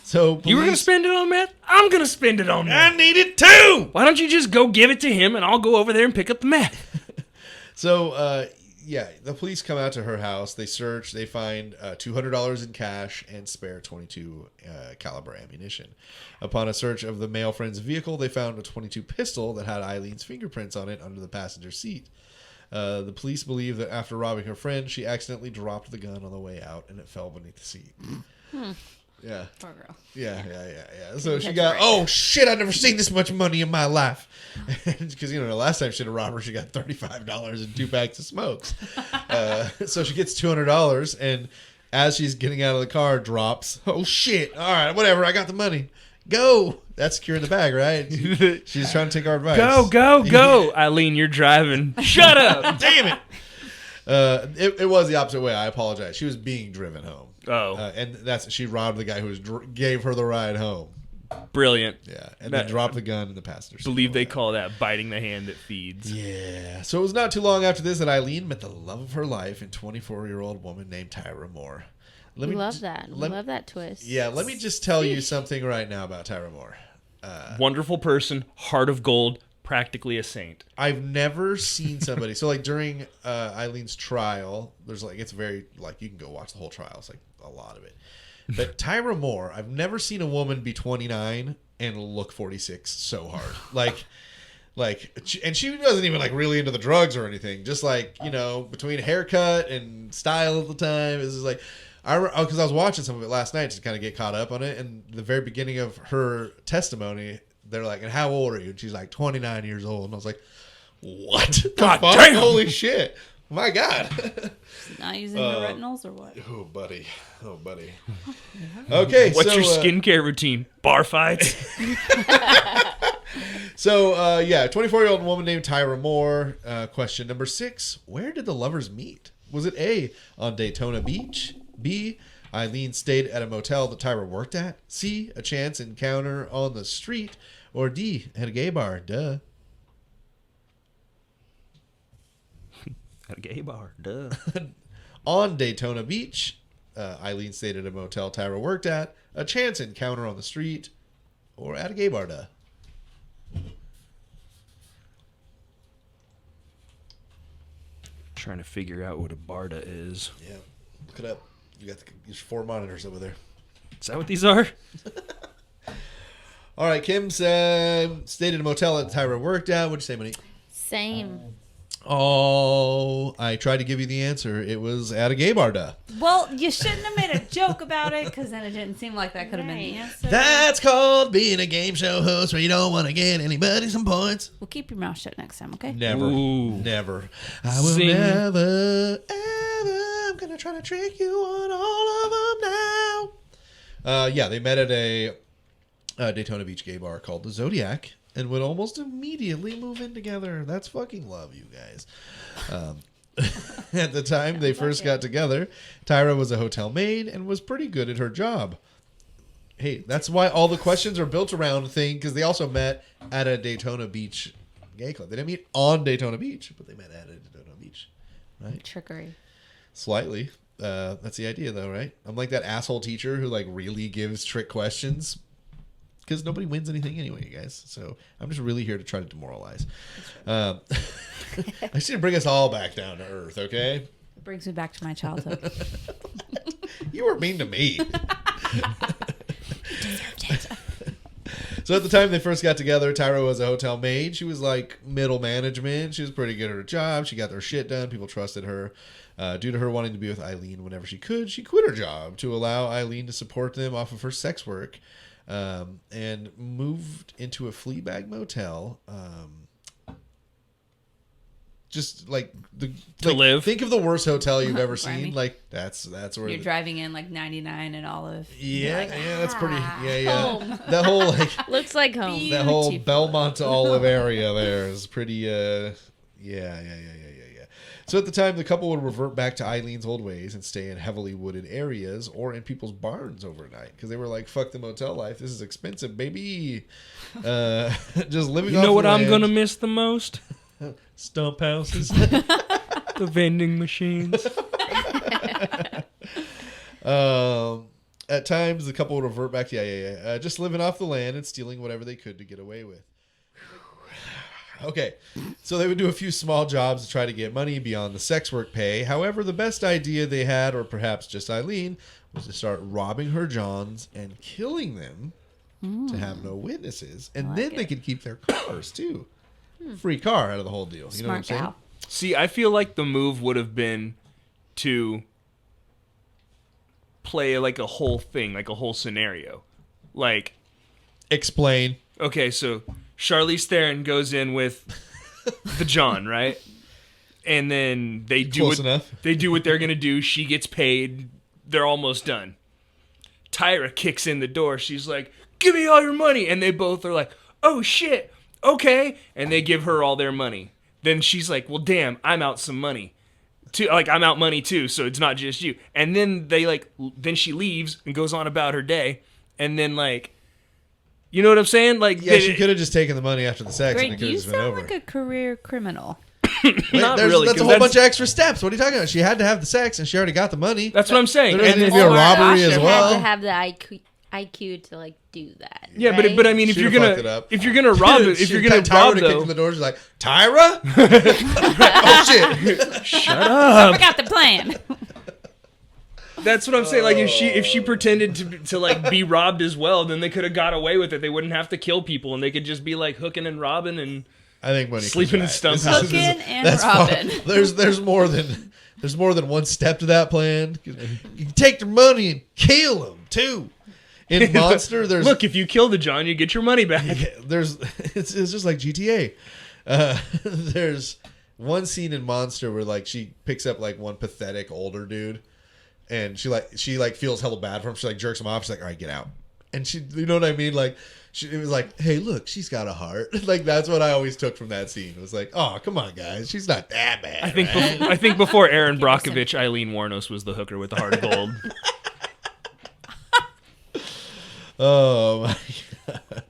So police, You were going to spend it on meth? I'm going to spend it on meth. I need it too. Why don't you just go give it to him and I'll go over there and pick up the meth? So, yeah, the police come out to her house. They search. They find $200 in cash and spare .22 caliber ammunition. Upon a search of the male friend's vehicle, they found a .22 pistol that had Eileen's fingerprints on it under the passenger seat. The police believe that after robbing her friend, she accidentally dropped the gun on the way out and it fell beneath the seat. Yeah. Poor girl. Yeah. So she got, oh shit, I've never seen this much money in my life. Because, you know, the last time she did a robbery, she got $35 and 2 packs of smokes. So she gets $200, and as she's getting out of the car, drops, oh shit, all right, whatever, I got the money. Go. That's securing the bag, right? She's trying to take our advice. Go. Aileen, you're driving. Shut up. Damn it. It was the opposite way. I apologize. She was being driven home. Oh. And she robbed the guy who gave her the ride home. Brilliant. Yeah, and then dropped the gun in the passenger seat. Believe they call that biting the hand that feeds. Yeah. So it was not too long after this that Aileen met the love of her life, a 24-year-old woman named Tyra Moore. We love that. We love that twist. Yeah, let me just tell you something right now about Tyra Moore. Wonderful person, heart of gold, practically a saint. I've never seen somebody. So, like, during Eileen's trial, there's, like, it's very, like, you can go watch the whole trial. It's, like, a lot of it. But Tyra Moore, I've never seen a woman be 29 and look 46 so hard. And she wasn't even, like, really into the drugs or anything. Just, like, you know, between haircut and style at the time, it was just, like, because I was watching some of it last night to kind of get caught up on it. And the very beginning of her testimony, they're like, "And how old are you?" And she's like, 29 years old. And I was like, what? God fuck? damn. Holy shit. My God. Not using the retinals or what? Oh, buddy. Okay. What's so, your skincare routine? Bar fights? So, 24-year-old woman named Tyra Moore. Question number 6. Where did the lovers meet? Was it A, on Daytona Beach? B, Aileen stayed at a motel that Tyra worked at? C, a chance encounter on the street? Or D, at a gay bar? Duh. At a gay bar, duh. On Daytona Beach, Aileen stayed at a motel Tyra worked at, a chance encounter on the street, or at a gay bar? Duh. Trying to figure out what a barda is. Yeah, look it up. You got there's 4 monitors over there. Is that what these are? All right, Kim stayed at a motel that Tyra worked at. What'd you say, Monique? Same. Oh, I tried to give you the answer. It was at a gay bar, duh. Well, you shouldn't have made a joke about it because then it didn't seem like that could have been the answer. That's called being a game show host where you don't want to get anybody some points. Well, keep your mouth shut next time, okay? Never. Ooh. Never. I will Sing. never, ever. I'm going to try to trick you on all of them now. Yeah, they met at a Daytona Beach gay bar called the Zodiac and would almost immediately move in together. That's fucking love, you guys. At the time they first got together, Tyra was a hotel maid and was pretty good at her job. Hey, that's why all the questions are built around thing, because they also met at a Daytona Beach gay club. They didn't meet on Daytona Beach, but they met at a Daytona Beach. Right? Trickery. Slightly. That's the idea, though, right? I'm like that asshole teacher who like really gives trick questions. Because nobody wins anything anyway, you guys. So I'm just really here to try to demoralize. I just need to bring us all back down to earth, okay? It brings me back to my childhood. You were mean to me. So at the time they first got together, Tyra was a hotel maid. She was like middle management. She was pretty good at her job. She got their shit done. People trusted her. Due to her wanting to be with Aileen whenever she could, she quit her job to allow Aileen to support them off of her sex work. And moved into a flea bag motel. Just like To live. Think of the worst hotel you've ever Grimy. seen. Like that's where You're driving in like 99 and Olive. Yeah, Like, yeah, that's pretty. Yeah. Home. That whole like Looks like home. that whole Beautiful. Belmont Olive area there is pretty. Yeah. So at the time, the couple would revert back to Eileen's old ways and stay in heavily wooded areas or in people's barns overnight because they were like, "Fuck the motel life. This is expensive, baby." Just living. You off know what the I'm land. gonna miss the most? Stump houses. The vending machines. At times, the couple would revert back to just living off the land and stealing whatever they could to get away with. Okay, so they would do a few small jobs to try to get money beyond the sex work pay. However, the best idea they had, or perhaps just Aileen, was to start robbing her johns and killing them to have no witnesses. And then they could keep their cars, too. Free car out of the whole deal. You know what I'm Smart saying? gal. See, I feel like the move would have been to play like a whole thing, like a whole scenario. Like, Explain. okay, so Charlize Theron goes in with the John, right? And then they do Close enough. They do what they're gonna do. She gets paid. They're almost done. Tyra kicks in the door. She's like, "Give me all your money," and they both are like, "Oh shit, okay," and they give her all their money. Then she's like, "Well, damn, I'm out some money." I'm out money too, so it's not just you. And then then she leaves and goes on about her day, and then like. You know what I'm saying? Like, Yeah, she could have just taken the money after the sex and it Greg, could have you just been sound over. like a career criminal. Not There's- really. That's a 'cause whole bunch of extra steps. What are you talking about? She had to have the sex and she already got the money. That's what I'm saying. There doesn't And need to then- be a Or robbery as Asha well. Had to have the IQ to like do that. yeah, right? but I mean, if Should've you're fucked it gonna up. if you're gonna rob it, if She you're gonna Tyra rob would've kicked though, in the door. She's like, Tyra? Oh shit! shut up. Forgot the plan. That's what I'm saying. Like if she pretended to like be robbed as well, then they could have got away with it. They wouldn't have to kill people, and they could just be like hooking and robbing and. I think Monique Sleeping was in right. stump This houses. is- Hooking and that's far- robbing. There's more than one step to that plan. You can take their money and kill them too. In Monster, there's Look, if you kill the John, you get your money back. it's just like GTA. There's one scene in Monster where like she picks up like one pathetic older dude, and she feels hella bad for him. She like jerks him off. She's like, "All right, get out." And she, you know what I mean? Like it was like, "Hey, look, she's got a heart." Like that's what I always took from that scene. It was like, "Oh, come on, guys, she's not that bad." I think before Aaron Brockovich, Aileen Wuornos was the hooker with the heart of gold. Oh my god.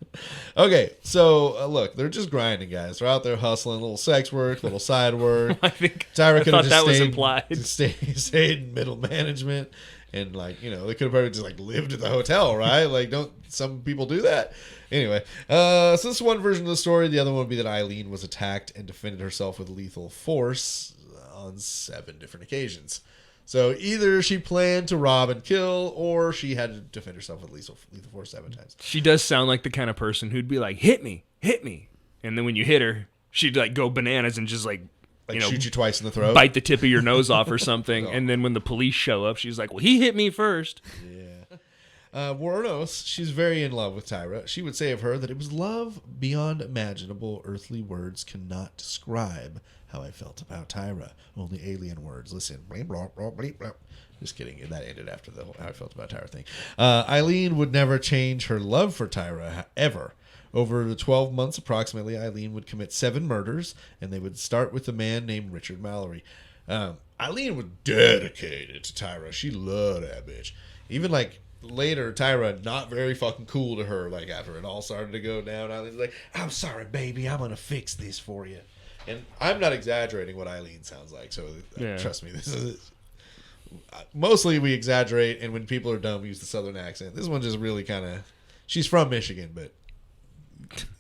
Okay, so look, they're just grinding, guys. They're out there hustling, little sex work, little side work. I think Tyra I could thought have just that was stayed, implied. stayed in middle management, and like they could have probably just like lived at the hotel, right? Like, don't some people do that? Anyway, so this is one version of the story. The other one would be that Aileen was attacked and defended herself with lethal force on 7 different occasions. So either she planned to rob and kill, or she had to defend herself with lethal force 7 times. She does sound like the kind of person who'd be like, hit me. And then when you hit her, she'd like go bananas and just like Like shoot you twice in the throat. bite the tip of your nose off or something. And then when the police show up, she's like, well, he hit me first. Wuornos, she's very in love with Tyra. She would say of her that it was love beyond imaginable. Earthly words cannot describe how I felt about Tyra. Only alien words. Listen. Bleep, blop, blop, bleep, blop. Just kidding. That ended after the whole how I felt about Tyra thing. Aileen would never change her love for Tyra, ever. Over the 12 months approximately, Aileen would commit 7 murders, and they would start with a man named Richard Mallory. Aileen was dedicated to Tyra. She loved that bitch. Even like later, Tyra not very fucking cool to her. Like after it all started to go down, Eileen's like, "I'm sorry, baby. I'm gonna fix this for you." And I'm not exaggerating what Aileen sounds like. So trust me, this is mostly we exaggerate, and when people are dumb, we use the southern accent. This one just really kind of. She's from Michigan, but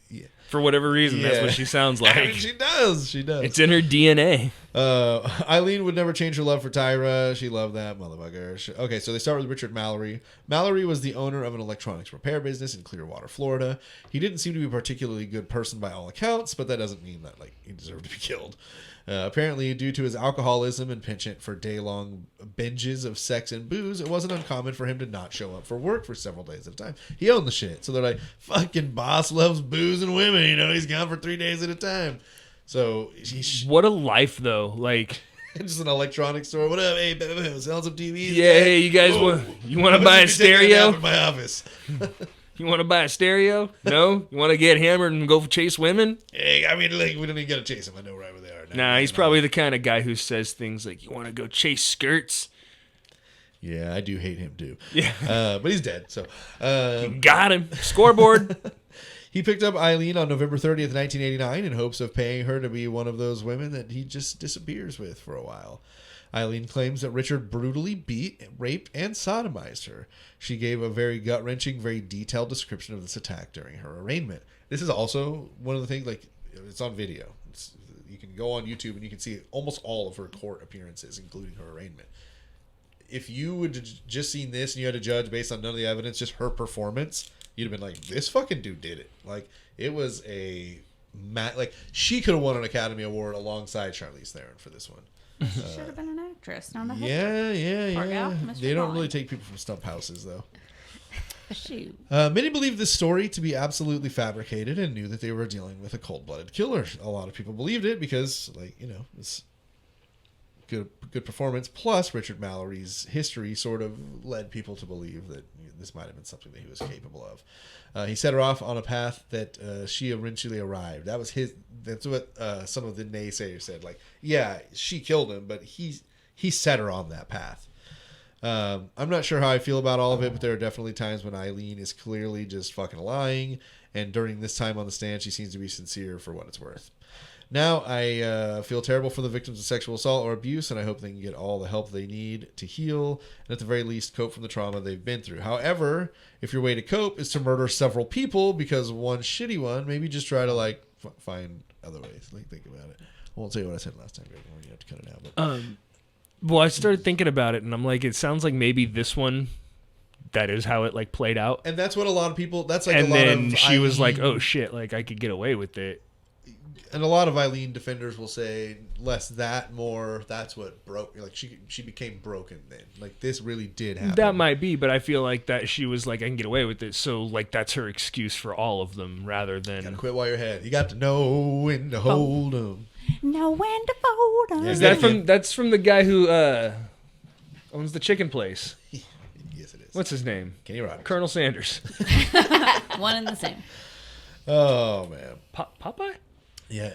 yeah. For whatever reason, that's what she sounds like. I mean, she does. It's in her DNA. Aileen would never change her love for Tyra. She loved that motherfucker. Okay, so they start with Richard Mallory. Mallory was the owner of an electronics repair business in Clearwater, Florida. He didn't seem to be a particularly good person by all accounts, but that doesn't mean that he deserved to be killed. Apparently, due to his alcoholism and penchant for day-long binges of sex and booze, it wasn't uncommon for him to not show up for work for several days at a time. He owned the shit. So they're like, fucking boss loves booze and women. He's gone for 3 days at a time. So what a life, though. Like, just an electronics store. What up? Hey, selling some TVs? Yeah, hey, you guys want to buy a stereo? In my office. You want to buy a stereo? No? You want to get hammered and go chase women? Hey, I mean, we don't even got to chase them. I know right where they are. Nah, he's probably the kind of guy who says things like, you want to go chase skirts? Yeah, I do hate him too. Yeah. But he's dead, so. Got him. Scoreboard. He picked up Aileen on November 30th, 1989 in hopes of paying her to be one of those women that he just disappears with for a while. Aileen claims that Richard brutally beat, raped, and sodomized her. She gave a very gut-wrenching, very detailed description of this attack during her arraignment. This is also one of the things, it's on video. You can go on YouTube and you can see almost all of her court appearances, including her arraignment. If you would just seen this and you had to judge based on none of the evidence, just her performance, you'd have been like, this fucking dude did it. It was she could have won an Academy Award alongside Charlize Theron for this one. She should have been an actress. Yeah. Mr. They don't Molly. really take people from stump houses, though. Shoot. Many believe this story to be absolutely fabricated and knew that they were dealing with a cold-blooded killer. A lot of people believed it because, it's good performance. Plus, Richard Mallory's history sort of led people to believe that this might have been something that he was capable of. He set her off on a path that she eventually arrived. That's what some of the naysayers said. Yeah, she killed him, but he set her on that path. I'm not sure how I feel about all of it, but there are definitely times when Aileen is clearly just fucking lying, and during this time on the stand, she seems to be sincere for what it's worth. Now, I feel terrible for the victims of sexual assault or abuse, and I hope they can get all the help they need to heal, and at the very least, cope from the trauma they've been through. However, if your way to cope is to murder several people because one shitty one, maybe just try to, find other ways. Think about it. I won't say what I said last time, Greg. You have to cut it out. But. Well, I started thinking about it, and I'm like, it sounds like maybe this one, that is how it played out. And that's what a lot of people. That's and a lot of. And then she was like, "Oh shit! I could get away with it." And a lot of Aileen defenders will say less that, more that's what broke. She became broken then. This really did happen. That might be, but I feel like that she was like, I can get away with it. So that's her excuse for all of them, rather than you gotta quit while you're ahead. You got to know when to hold them. Know when to fold them. Is that that's from the guy who owns the chicken place? Yes, it is. What's his name? Kenny Rogers. Colonel Sanders. One and the same. Oh man. Popeye? Yeah.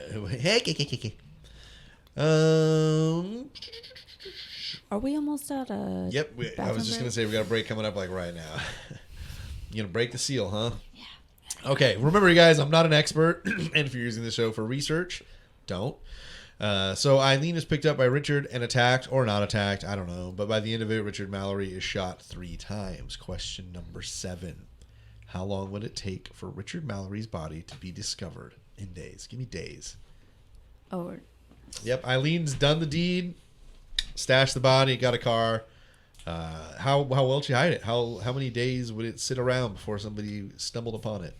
Are we almost out of? Yep. I was just gonna say we got a break coming up right now. You gonna break the seal, huh? Yeah. Okay. Remember, you guys, I'm not an expert, and if you're using the show for research, don't. So Aileen is picked up by Richard and attacked, or not attacked, I don't know. But by the end of it, Richard Mallory is shot 3 times. Question number 7. How long would it take for Richard Mallory's body to be discovered? In days. Give me days. Oh. Yep. Eileen's done the deed. Stashed the body. Got a car. How well did she hide it? How many days would it sit around before somebody stumbled upon it?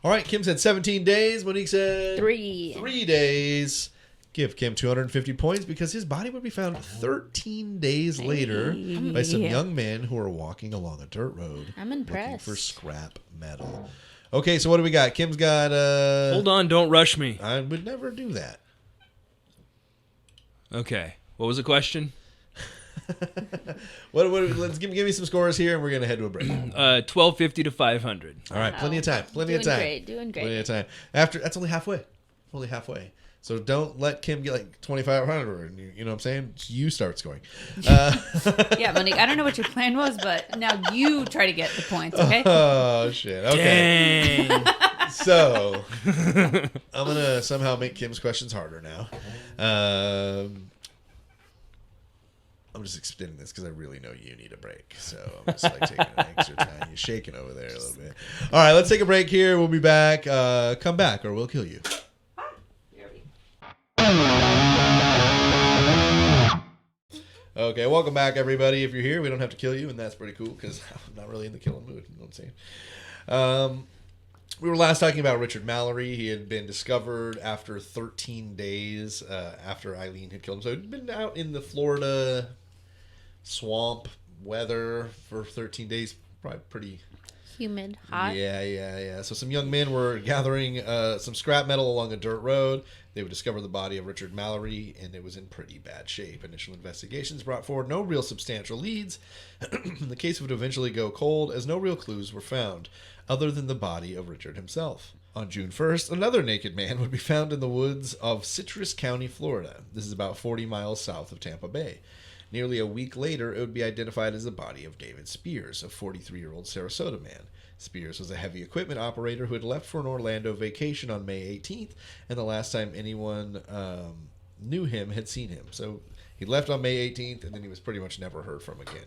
All right, Kim said 17 days. Monique said 3. 3 days. Give Kim 250 points because his body would be found 13 days later by some young men who are walking along a dirt road. I'm impressed. Looking for scrap metal. Okay, so what do we got? Kim's got... Hold on, don't rush me. I would never do that. Okay, what was the question? Let's give me some scores here, and we're going to head to a break. 1250 to 500. All right, plenty of time. Plenty of time. Doing great. Plenty of time. That's only halfway. Only halfway. So don't let Kim get like 2,500. And you know what I'm saying? You start scoring. Yeah, Monique, I don't know what your plan was, but now you try to get the points, okay? Oh, shit. Okay. Dang. So I'm going to somehow make Kim's questions harder now. I'm just extending this because I really know you need a break. So I'm just like taking an extra time. You're shaking over there a little bit. All right, let's take a break here. We'll be back. Come back or we'll kill you. Okay, welcome back, everybody. If you're here, we don't have to kill you, and that's pretty cool because I'm not really in the killing mood. You know what I'm saying? We were last talking about Richard Mallory. He had been discovered after 13 days after Aileen had killed him. So he'd been out in the Florida swamp weather for 13 days. Probably pretty Humid, hot. Yeah. So some young men were gathering some scrap metal along a dirt road. They would discover the body of Richard Mallory, and it was in pretty bad shape. Initial investigations brought forward no real substantial leads. The case would eventually go cold, as no real clues were found, other than the body of Richard himself. On June 1st, another naked man would be found in the woods of Citrus County, Florida. This is about 40 miles south of Tampa Bay. Nearly a week later, it would be identified as the body of David Spears, a 43-year-old Sarasota man. Spears was a heavy equipment operator who had left for an Orlando vacation on May 18th, and the last time anyone knew him had seen him. So he left on May 18th, and then he was pretty much never heard from again.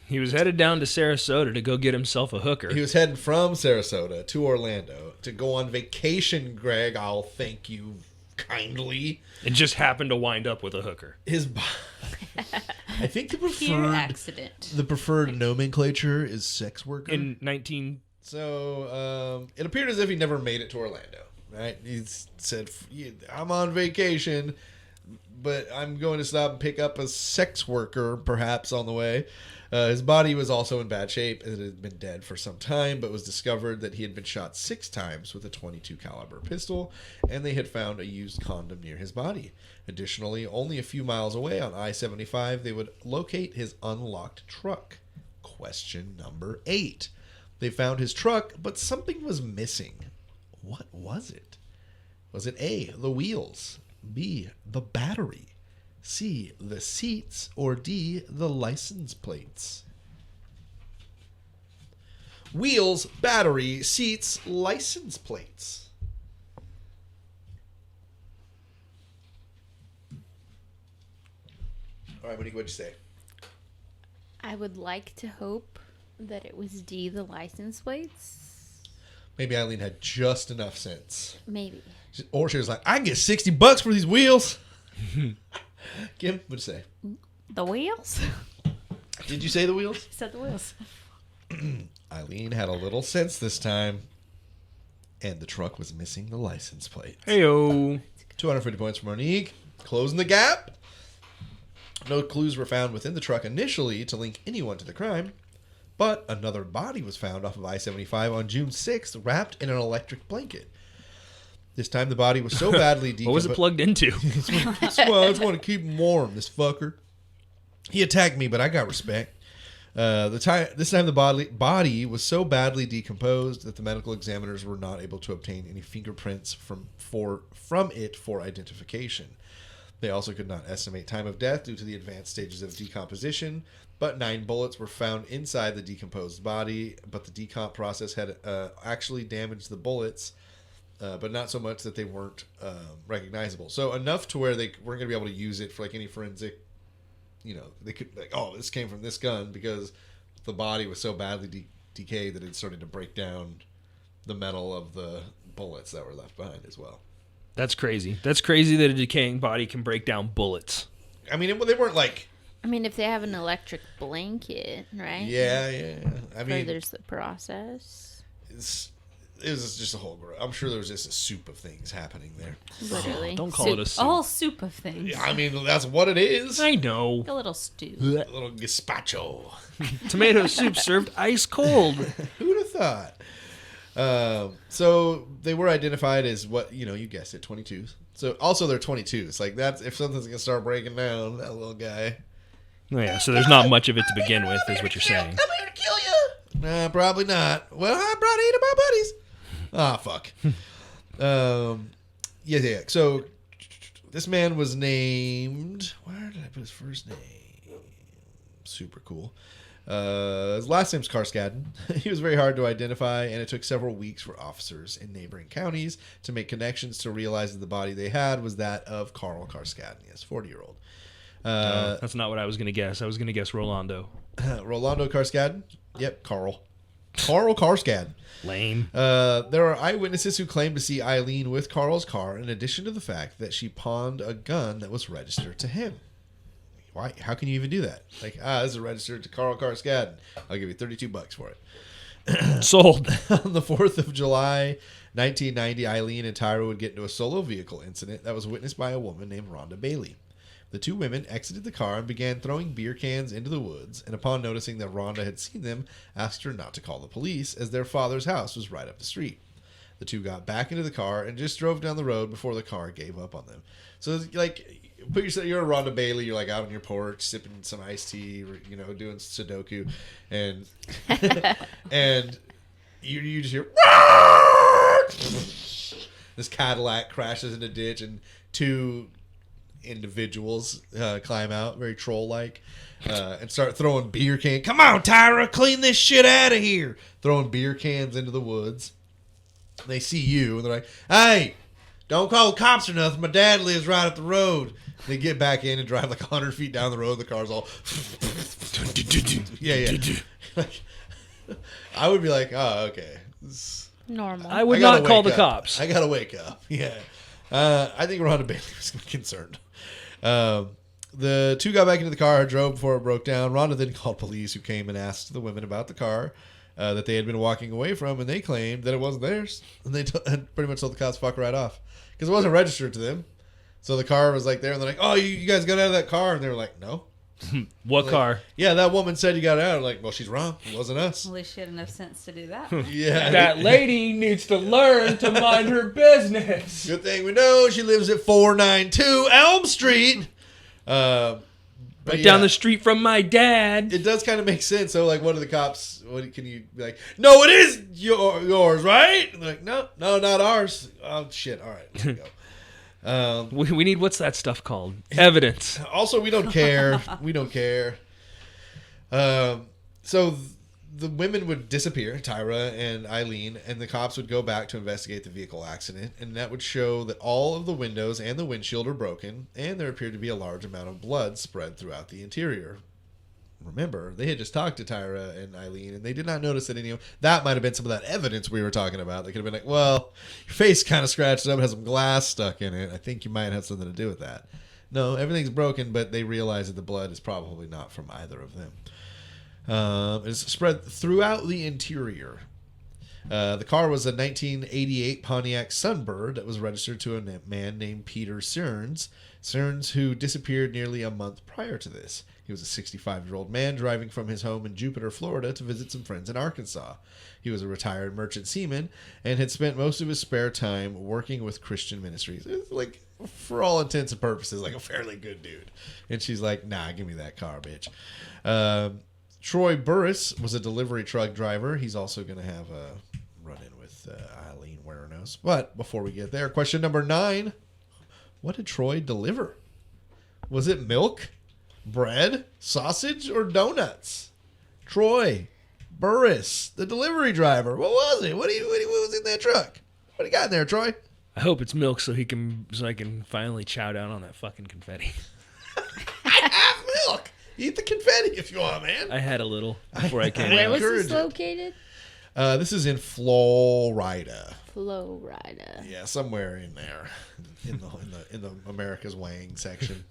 He was headed down to Sarasota to go get himself a hooker. He was heading from Sarasota to Orlando to go on vacation, Greg. I'll thank you kindly. It just happened to wind up with a hooker. I think Pure accident. the preferred nomenclature is sex worker. In 19... So it appeared as if he never made it to Orlando, right? He said, I'm on vacation, but I'm going to stop and pick up a sex worker, perhaps, on the way. His body was also in bad shape. It had been dead for some time, but was discovered that he had been shot 6 times with a .22 caliber pistol, and they had found a used condom near his body. Additionally, only a few miles away on I-75, they would locate his unlocked truck. Question number 8. They found his truck, but something was missing. What was it? Was it A, the wheels, B, the battery, C, the seats, or D, the license plates? Wheels, battery, seats, license plates. All right, Monique, what'd you say? I would like to hope that it was D, the license plates. Maybe Aileen had just enough sense. Maybe. Or she was like, I can get $60 for these wheels. Kim, what'd you say? The wheels? Did you say the wheels? I said the wheels. Aileen had a little sense this time, and the truck was missing the license plate. Heyo. 250 points for Monique. Closing the gap. No clues were found within the truck initially to link anyone to the crime, but another body was found off of I-75 on June 6th, wrapped in an electric blanket. This time the body was so badly decomposed. What was it plugged into? I just want to keep him warm, this fucker. He attacked me, but I got respect. This time the body was so badly decomposed that the medical examiners were not able to obtain any fingerprints from it for identification. They also could not estimate time of death due to the advanced stages of decomposition, but 9 bullets were found inside the decomposed body, but the decomp process had actually damaged the bullets, but not so much that they weren't recognizable. So enough to where they weren't going to be able to use it for like any forensic, they could like, oh, this came from this gun, because the body was so badly decayed that it started to break down the metal of the bullets that were left behind as well. That's crazy. That's crazy that a decaying body can break down bullets. I mean, they weren't like... I mean, if they have an electric blanket, right? Yeah. I mean... Furthers the process. it was just a whole. I'm sure there was just a soup of things happening there. Literally. Don't call it a soup. A whole soup of things. Yeah, I mean, that's what it is. I know. A little stew. A little gazpacho. Tomato soup served ice cold. Who'd have thought? So they were identified as what, you guessed it, 22s. So also they're 22s. Like that's if something's gonna start breaking down, that little guy. Oh, yeah, so there's not much of it to begin with, is what you're saying. I'm here to kill you. Nah, probably not. Well, I brought 8 of my buddies. Fuck. Yeah. So this man was named. Where did I put his first name? Super cool. His last name's Karskaden. He was very hard to identify, and it took several weeks for officers in neighboring counties to make connections to realize that the body they had was that of Carl Karskaden, yes, 40-year-old. That's not what I was going to guess. I was going to guess Rolando. Rolando Karskaden? Yep, Carl. Carl Karskaden. Lame. There are eyewitnesses who claim to see Aileen with Carl's car, in addition to the fact that she pawned a gun that was registered to him. Why? How can you even do that? Like, this is registered to Carl Karskaden. I'll give you $32 for it. Sold. On the 4th of July, 1990, Aileen and Tyra would get into a solo vehicle incident that was witnessed by a woman named Rhonda Bailey. The two women exited the car and began throwing beer cans into the woods, and upon noticing that Rhonda had seen them, asked her not to call the police, as their father's house was right up the street. The two got back into the car and just drove down the road before the car gave up on them. So, like, put yourself, you're a Rhonda Bailey, you're like out on your porch sipping some iced tea, doing Sudoku, and and you just hear this Cadillac crashes in a ditch, and two individuals climb out, very troll-like, and start throwing beer cans. Come on, Tyra, clean this shit out of here. Throwing beer cans into the woods. They see you, and they're like, hey, don't call the cops or nothing. My dad lives right up the road. They get back in and drive like 100 feet down the road. The car's all... yeah. I would be like, oh, okay. Normal. I would not call the up. cops. I gotta wake up. Yeah. I think Rhonda Bailey was concerned. The two got back into the car, drove before it broke down. Rhonda then called police, who came and asked the women about the car that they had been walking away from, and they claimed that it wasn't theirs. And they pretty much told the cops, fuck right off. Because it wasn't registered to them. So the car was like there, and they're like, oh, you guys got out of that car? And they were like, no. What car? Yeah, that woman said you got out. I'm like, well, she's wrong. It wasn't us. At least she had enough sense to do that. Yeah. That lady needs to learn to mind her business. Good thing we know she lives at 492 Elm Street. Right down the street from my dad. It does kind of make sense. So, like, what are the cops? What can you be like? No, it is yours, right? And they're like, no, not ours. Oh shit! All right, there we go. We need, what's that stuff called? Evidence. Also, we don't care. We don't care. So the women would disappear, Tyra and Aileen, and the cops would go back to investigate the vehicle accident, and that would show that all of the windows and the windshield are broken, and there appeared to be a large amount of blood spread throughout the interior. Remember, they had just talked to Tyra and Aileen, and they did not notice that any of that might have been some of that evidence we were talking about. They could have been like, well, your face kind of scratched up, has some glass stuck in it. I think you might have something to do with that. No, everything's broken, but they realize that the blood is probably not from either of them. It's spread throughout the interior. The car was a 1988 Pontiac Sunbird that was registered to a man named Peter Stearns, who disappeared nearly a month prior to this. He was a 65-year-old man driving from his home in Jupiter, Florida to visit some friends in Arkansas. He was a retired merchant seaman and had spent most of his spare time working with Christian ministries. It's like, for all intents and purposes, like a fairly good dude. And she's like, nah, give me that car, bitch. Troy Burris was a delivery truck driver. He's also going to have a run-in with Aileen Wuornos. But before we get there, question number 9. What did Troy deliver? Was it milk, bread, sausage, or donuts? Troy Burris, the delivery driver. What was it? What was in that truck? What do you got in there, Troy? I hope it's milk so I can finally chow down on that fucking confetti. I have milk. Eat the confetti if you want, man. I had a little before I came Where out. was this located? This is in Florida. Florida. Yeah, somewhere in there, in the America's Wang section.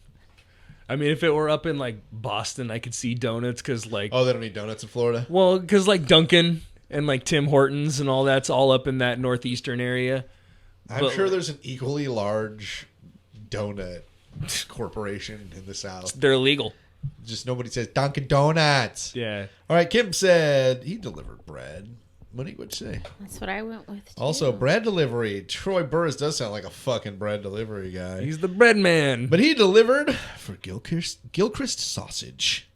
I mean, if it were up in like Boston, I could see donuts because like. Oh, they don't eat donuts in Florida. Well, because like Dunkin' and like Tim Hortons and all that's all up in that northeastern area. I'm sure there's an equally large donut corporation in the South. They're illegal. Just nobody says Dunkin' Donuts. Yeah. All right, Kim said he delivered bread. Monique, what'd you say? That's what I went with. Too. Also, bread delivery. Troy Burris does sound like a fucking bread delivery guy. He's the bread man. But he delivered for Gilchrist sausage.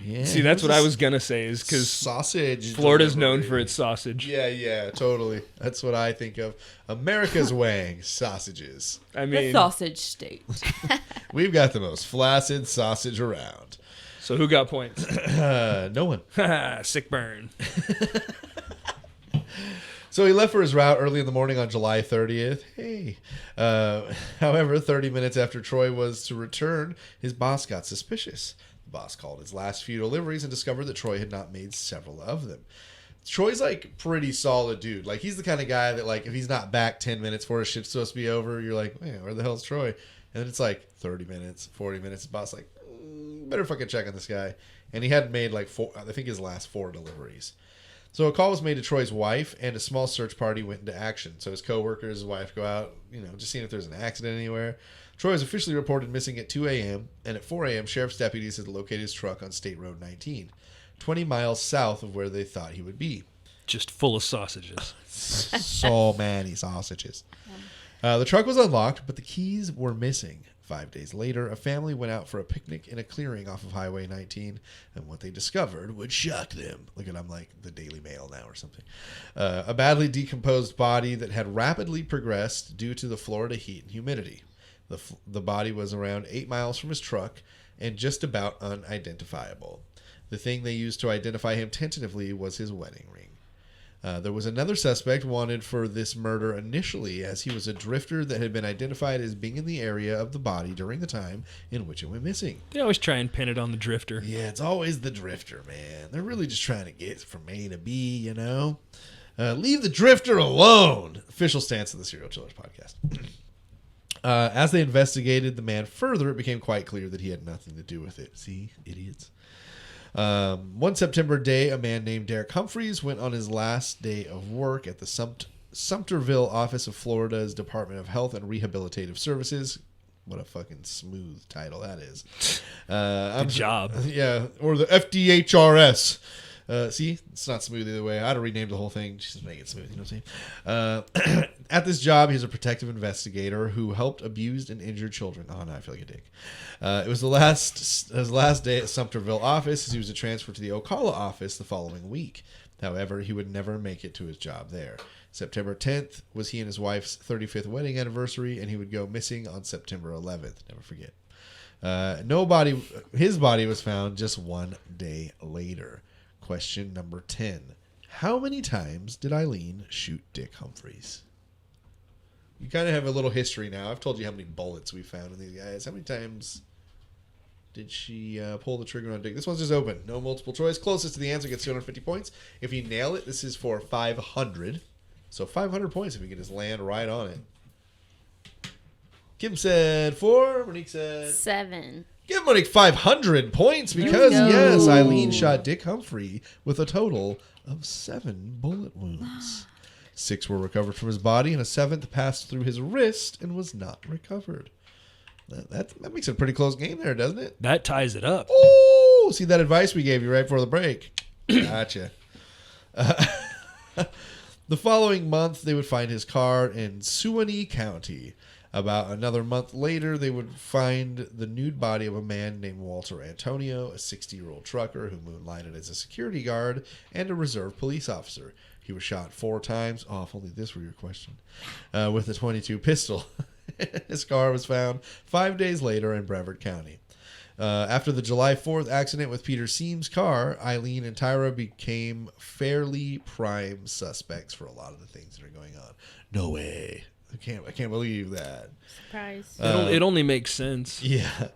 Yeah, See, that's what I was going to say is because sausage. Florida's delivery. known for its sausage. Yeah, totally. That's what I think of. America's Wang sausages. I The mean, sausage state. We've got the most flaccid sausage around. so who got points? No one. Sick burn. So he left for his route early in the morning on July 30th. Hey. However, 30 minutes after Troy was to return, his boss got suspicious. The boss called his last few deliveries and discovered that Troy had not made several of them. Troy's like pretty solid dude. Like he's the kind of guy that like if he's not back 10 minutes before his shift's supposed to be over, you're like, man, where the hell's Troy? And then it's like 30 minutes, 40 minutes. The boss like, better fucking check on this guy. And he hadn't made like I think his last 4 deliveries. So a call was made to Troy's wife, and a small search party went into action. So his coworkers, his wife go out, just seeing if there's an accident anywhere. Troy was officially reported missing at 2 a.m., and at 4 a.m., sheriff's deputies had located his truck on State Road 19, 20 miles south of where they thought he would be. Just full of sausages. So many sausages. The truck was unlocked, but the keys were missing. 5 days later, a family went out for a picnic in a clearing off of Highway 19, and what they discovered would shock them. Look at I'm like the Daily Mail now or something. A badly decomposed body that had rapidly progressed due to the Florida heat and humidity. The body was around 8 miles from his truck and just about unidentifiable. The thing they used to identify him tentatively was his wedding ring. There was another suspect wanted for this murder initially, as he was a drifter that had been identified as being in the area of the body during the time in which it went missing. They always try and pin it on the drifter. Yeah, it's always the drifter, man. They're really just trying to get from A to B, Leave the drifter alone. Official stance of the Serial Killers podcast. As they investigated the man further, it became quite clear that he had nothing to do with it. See, idiots. One September day, a man named Derek Humphreys went on his last day of work at the Sumterville office of Florida's Department of Health and Rehabilitative Services. What a fucking smooth title that is. Good job. Yeah, or the FDHRS. See, it's not smooth either way. I'd have renamed the whole thing just to make it smooth. You know what I'm saying? At this job, he's a protective investigator who helped abused and injured children. Oh, no, I feel like a dick. It was his last day at Sumterville office, as he was transferred to the Ocala office the following week. However, he would never make it to his job there. September 10th was he and his wife's 35th wedding anniversary, and he would go missing on September 11th. Never forget. His body was found just 1 day later. Question number 10. How many times did Aileen shoot Dick Humphreys? You kind of have a little history now. I've told you how many bullets we found in these guys. How many times did she pull the trigger on Dick? This one's just open. No multiple choice. Closest to the answer gets 250 points. If you nail it, this is for 500. So 500 points if you can just land right on it. Kim said 4. Monique said 7. Give Monique 500 points because, yes, Aileen shot Dick Humphrey with a total of 7 bullet wounds. 6 were recovered from his body, and a 7th passed through his wrist and was not recovered. That makes it a pretty close game there, doesn't it? That ties it up. Oh, see that advice we gave you right before the break? Gotcha. The following month, they would find his car in Suwannee County. About another month later, they would find the nude body of a man named Walter Antonio, a 60-year-old trucker who moonlighted as a security guard and a reserve police officer. He was shot 4 times. Oh, if only this were your question. With a .22 pistol. His car was found 5 days later in Brevard County. After the July 4th accident with Peter Seam's car, Aileen and Tyra became fairly prime suspects for a lot of the things that are going on. No way. I can't believe that. Surprise. It only makes sense. Yeah.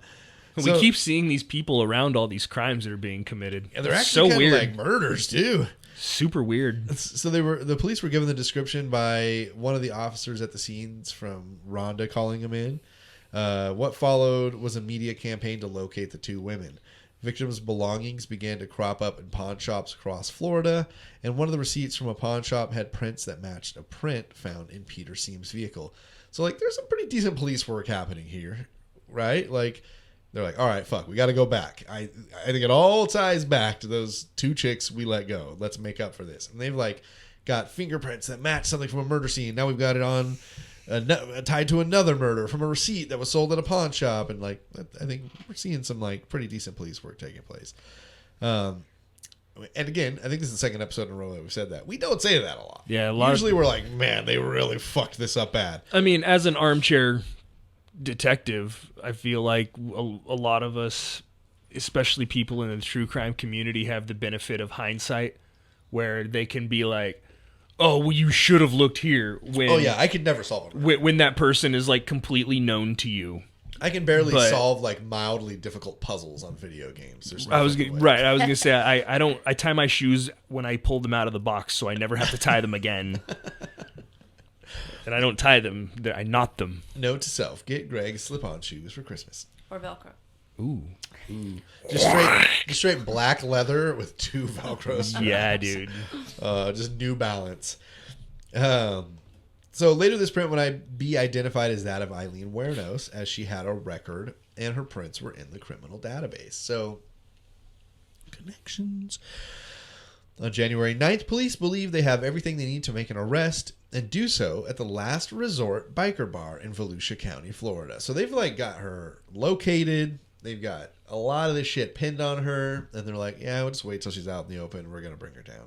We keep seeing these people around all these crimes that are being committed. Yeah, they're It's actually so kind of weird. like murders too. Super weird. So the police were given the description by one of the officers at the scenes from Rhonda calling him in. What followed was a media campaign to locate the 2 women. Victims' belongings began to crop up in pawn shops across Florida, and one of the receipts from a pawn shop had prints that matched a print found in Peter Seam's vehicle. So, like, there's some pretty decent police work happening here, right? Like, they're like, all right, fuck, we got to go back. I think it all ties back to those 2 chicks we let go. Let's make up for this. And they've, like, got fingerprints that match something from a murder scene. Now we've got it on tied to another murder from a receipt that was sold at a pawn shop. And, like, I think we're seeing some, like, pretty decent police work taking place. And again, I think this is the second episode in a row that we've said that. We don't say that a lot. Yeah, usually we're like, man, they really fucked this up bad. I mean, as an armchair detective, I feel like a lot of us, especially people in the true crime community, have the benefit of hindsight, where they can be like, "Oh, well, you should have looked here." When, oh yeah, I could never solve it. When that person is like completely known to you. I can barely solve like mildly difficult puzzles on video games. I was gonna say I tie my shoes when I pull them out of the box, so I never have to tie them again. And I don't tie them; I knot them. Note to self: get Greg slip-on shoes for Christmas. Or Velcro. Ooh. Just straight black leather with 2 Velcro straps. Yeah, dude. Just New Balance. So later this print would be identified as that of Aileen Wuornos, as she had a record and her prints were in the criminal database. So, connections. On January 9th, police believe they have everything they need to make an arrest and do so at the Last Resort Biker Bar in Volusia County, Florida. So they've like got her located. They've got a lot of this shit pinned on her. And they're like, yeah, we'll just wait till she's out in the open. We're going to bring her down.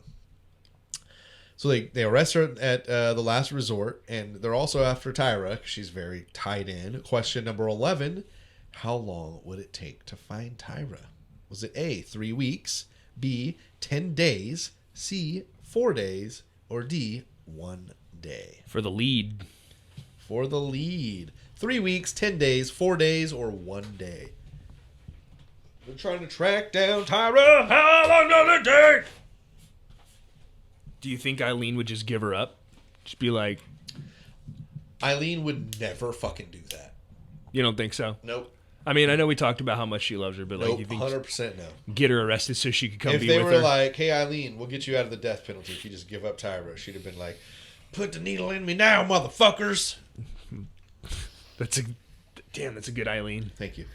So they arrest her at the Last Resort. And they're also after Tyra. She's very tied in. Question number 11. How long would it take to find Tyra? Was it A, 3 weeks, B, 10 days, C, 4 days, or D, 1 day? For the lead. For the lead. 3 weeks, 10 days, 4 days, or 1 day? We're trying to track down Tyra. How long does it take? Do you think Aileen would just give her up? Just be like... Aileen would never fucking do that. You don't think so? Nope. I mean, I know we talked about how much she loves her, but Nope, like, you think 100% no. Get her arrested so she could come be with her? If they were like, hey, Aileen, we'll get you out of the death penalty if you just give up Tyra, she'd have been like, put the needle in me now, motherfuckers. That's a good Aileen. Thank you.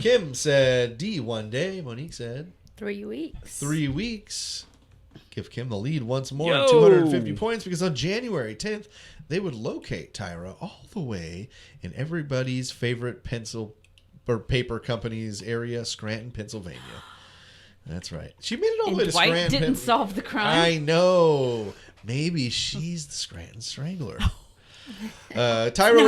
Kim said D, 1 day. Monique said 3 weeks. 3 weeks. Give Kim the lead once more Yo! on 250 points, because on January 10th, they would locate Tyra all the way in everybody's favorite pencil or paper company's area, Scranton, Pennsylvania. That's right. She made it all the way to Dwight Scranton. didn't solve the crime. I know. Maybe she's the Scranton Strangler. Tyra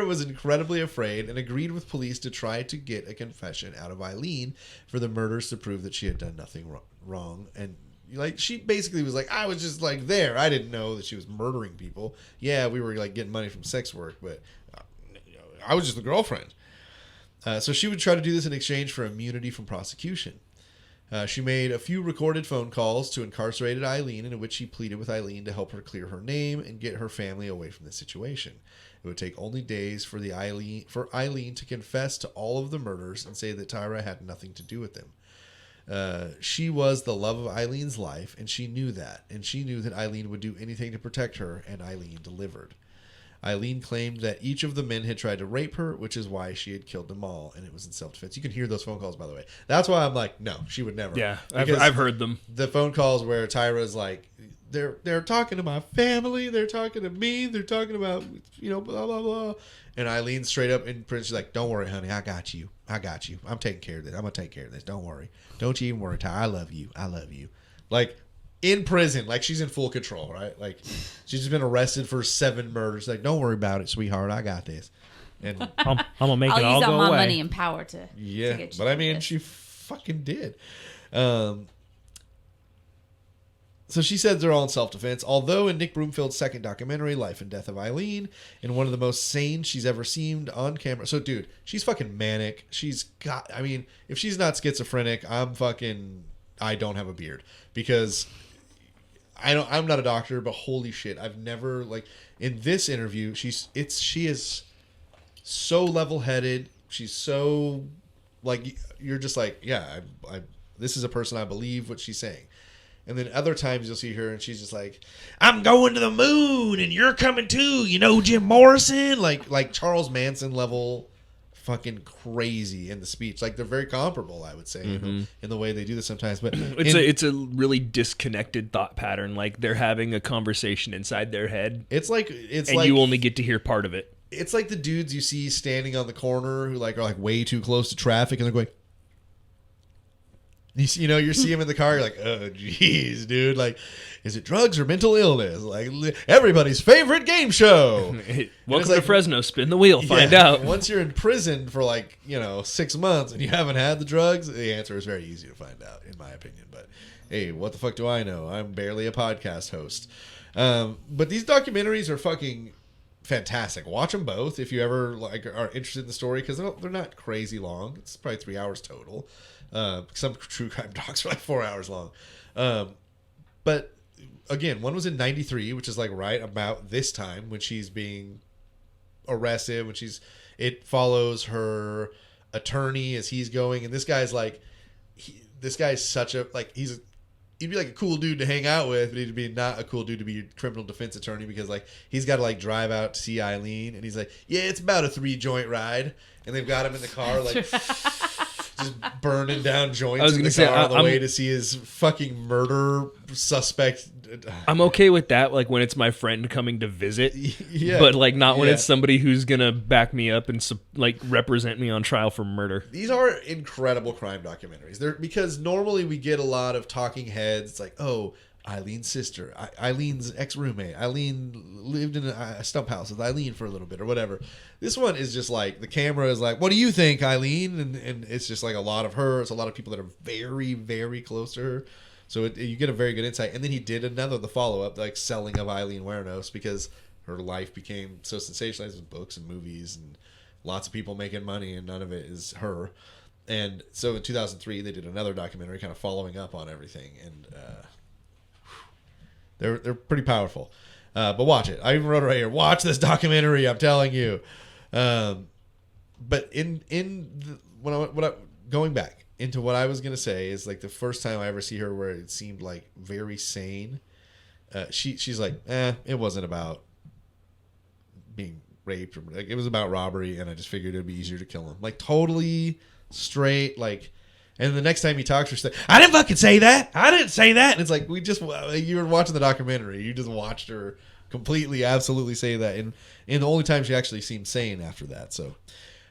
was incredibly afraid and agreed with police to try to get a confession out of Aileen for the murders to prove that she had done nothing wrong. And like, she basically was like, I was just like there. I didn't know that she was murdering people. Yeah, we were like getting money from sex work, but I was just the girlfriend. So she would try to do this in exchange for immunity from prosecution. She made a few recorded phone calls to incarcerated Aileen, in which she pleaded with Aileen to help her clear her name and get her family away from the situation. It would take only days for Aileen to confess to all of the murders and say that Tyra had nothing to do with them. She was the love of Aileen's life, and she knew that. And she knew that Aileen would do anything to protect her, and Aileen delivered. Aileen claimed that each of the men had tried to rape her, which is why she had killed them all, and it was in self-defense. You can hear those phone calls, by the way. That's why I'm like, no, she would never. Yeah, I've heard them. The phone calls where Tyra's like, they're talking to my family, they're talking to me, they're talking about, blah, blah, blah. And Aileen straight up in prison, she's like, don't worry, honey, I got you. I'm taking care of this. I'm going to take care of this. Don't worry. Don't you even worry, Tyra. I love you. Like, in prison, like she's in full control, right? Like she's just been arrested for 7 murders. Like, don't worry about it, sweetheart. I got this. And I'm gonna make it all go away. I'll use all my money and power to yeah, get you but I mean, this. she fucking did. So she said they're all in self-defense. Although in Nick Broomfield's second documentary, Life and Death of Aileen, in one of the most sane she's ever seemed on camera. So, dude, she's fucking manic. If she's not schizophrenic, I don't have a beard, because I'm not a doctor, but holy shit, I've never, like, in this interview, she is so level-headed. She's so like you're just like, yeah, I this is a person I believe what she's saying. And then other times you'll see her and she's just like, I'm going to the moon and you're coming too, you know, Jim Morrison, like Charles Manson level fucking crazy in the speech. Like they're very comparable, I would say, in the way they do this sometimes. But it's a really disconnected thought pattern. Like they're having a conversation inside their head. It's like you only get to hear part of it. It's like the dudes you see standing on the corner who like are like way too close to traffic and they're going. You see him in the car. You're like, oh, geez, dude. Like, is it drugs or mental illness? Like, everybody's favorite game show. Welcome to Fresno. Spin the wheel. Find out. Once you're in prison for 6 months and you haven't had the drugs, the answer is very easy to find out, in my opinion. But hey, what the fuck do I know? I'm barely a podcast host. But these documentaries are fucking fantastic. Watch them both if you ever are interested in the story, because they're not crazy long. It's probably 3 hours total. Some true crime docs are like 4 hours long. But again, one was in 93, which is like right about this time when she's being arrested, it follows her attorney as he's going. And this guy's like, this guy's such a, like, he'd be like a cool dude to hang out with, but he'd be not a cool dude to be a criminal defense attorney, because like he's got to like drive out to see Aileen, and he's like, yeah, it's about a 3-joint ride, and they've got him in the car like just burning down joints in the car on the way to see his fucking murder suspect. I'm okay with that, like when it's my friend coming to visit, but like not when it's somebody who's gonna back me up and like represent me on trial for murder. These are incredible crime documentaries. Because normally we get a lot of talking heads. It's like, oh, Eileen's sister, Eileen's ex-roommate, Aileen lived in a stump house with Aileen for a little bit or whatever. This one is just like, the camera is like, what do you think, Aileen? And it's just like a lot of her. It's a lot of people that are very, very close to her. So you get a very good insight. And then he did the follow-up, like Selling of Aileen Wuornos, because her life became so sensationalized with books and movies and lots of people making money, and none of it is her. And so in 2003, they did another documentary kind of following up on everything. And they're pretty powerful. But watch it. I even wrote it right here. Watch this documentary, I'm telling you. But going back into what I was gonna say is, like, the first time I ever see her where it seemed like very sane. She's like, it wasn't about being raped, or like, it was about robbery, and I just figured it'd be easier to kill him. Like, totally straight, like. And the next time he talks, she's like, I didn't fucking say that. I didn't say that. And it's like, you were watching the documentary. You just watched her completely, absolutely say that. And the only time she actually seemed sane after that. So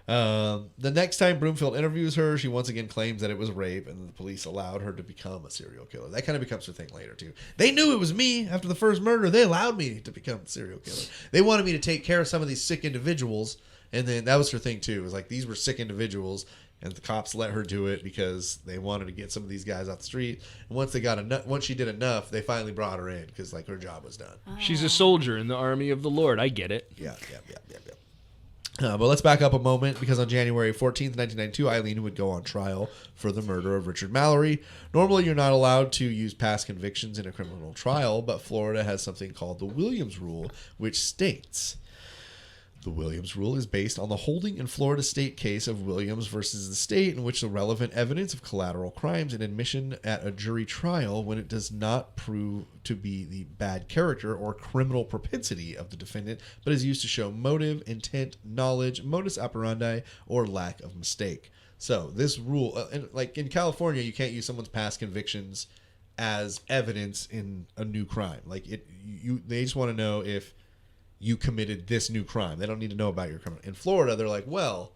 the next time Broomfield interviews her, she once again claims that it was rape, and the police allowed her to become a serial killer. That kind of becomes her thing later, too. They knew it was me after the first murder. They allowed me to become a serial killer. They wanted me to take care of some of these sick individuals. And then that was her thing, too. It was like, these were sick individuals. And the cops let her do it because they wanted to get some of these guys off the street. And once she did enough, they finally brought her in because, like, her job was done. She's a soldier in the army of the Lord. I get it. Yeah. But let's back up a moment, because on January 14th, 1992, Aileen would go on trial for the murder of Richard Mallory. Normally, you're not allowed to use past convictions in a criminal trial, but Florida has something called the Williams Rule, which states... The Williams Rule is based on the holding in Florida state case of Williams versus the state, in which the relevant evidence of collateral crimes and admission at a jury trial, when it does not prove to be the bad character or criminal propensity of the defendant, but is used to show motive, intent, knowledge, modus operandi, or lack of mistake. So this rule, like in California, you can't use someone's past convictions as evidence in a new crime. Like they just want to know if you committed this new crime. They don't need to know about your crime. In Florida, they're like, well,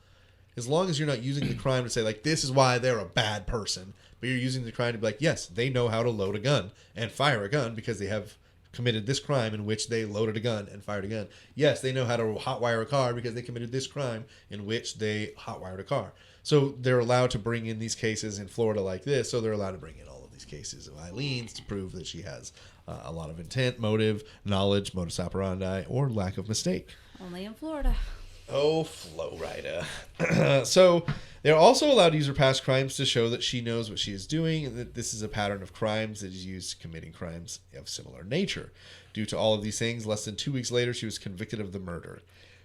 as long as you're not using the crime to say, like, this is why they're a bad person, but you're using the crime to be like, yes, they know how to load a gun and fire a gun because they have committed this crime in which they loaded a gun and fired a gun. Yes, they know how to hotwire a car because they committed this crime in which they hotwired a car. So they're allowed to bring in these cases in Florida like this, so they're allowed to bring in all of these cases of Eileen's to prove that she has a lot of intent, motive, knowledge, modus operandi, or lack of mistake. Only in Florida. Oh, Florida. So they're also allowed to use her past crimes to show that she knows what she is doing, and that this is a pattern of crimes that is used committing crimes of similar nature. Due to all of these things, less than 2 weeks later, she was convicted of the murder.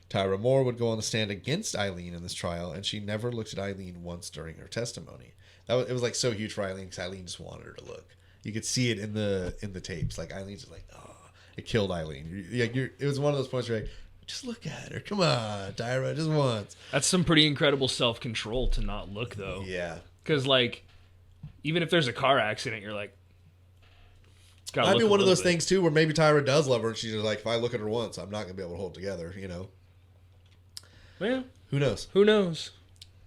Tyra Moore would go on the stand against Aileen in this trial, and she never looked at Aileen once during her testimony. It was like so huge for Aileen because Aileen just wanted her to look. You could see it in the tapes. Like Eileen's just like, oh, it killed Aileen. It was one of those points where you're like, just look at her. Come on, Tyra, just once. That's some pretty incredible self-control to not look, though. Yeah. Because, like, even if there's a car accident, you're like, might be one of those things, too, where maybe Tyra does love her, and she's just like, if I look at her once, I'm not going to be able to hold it together, you know? Well, who knows? Who knows?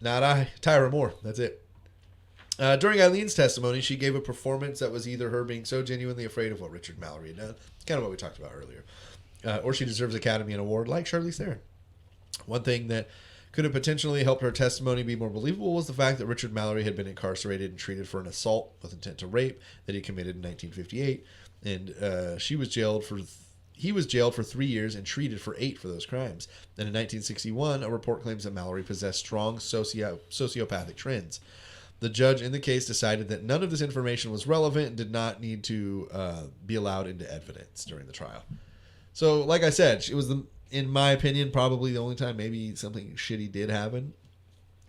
Not I. Tyra Moore. That's it. During Eileen's testimony, she gave a performance that was either her being so genuinely afraid of what Richard Mallory had done, kind of what we talked about earlier, or she deserves Academy Award like Charlize Theron. One thing that could have potentially helped her testimony be more believable was the fact that Richard Mallory had been incarcerated and treated for an assault with intent to rape that he committed in 1958, and he was jailed for 3 years and treated for 8 for those crimes. And in 1961, a report claims that Mallory possessed strong sociopathic trends. The judge in the case decided that none of this information was relevant and did not need to be allowed into evidence during the trial. So, like I said, it was, in my opinion, probably the only time maybe something shitty did happen.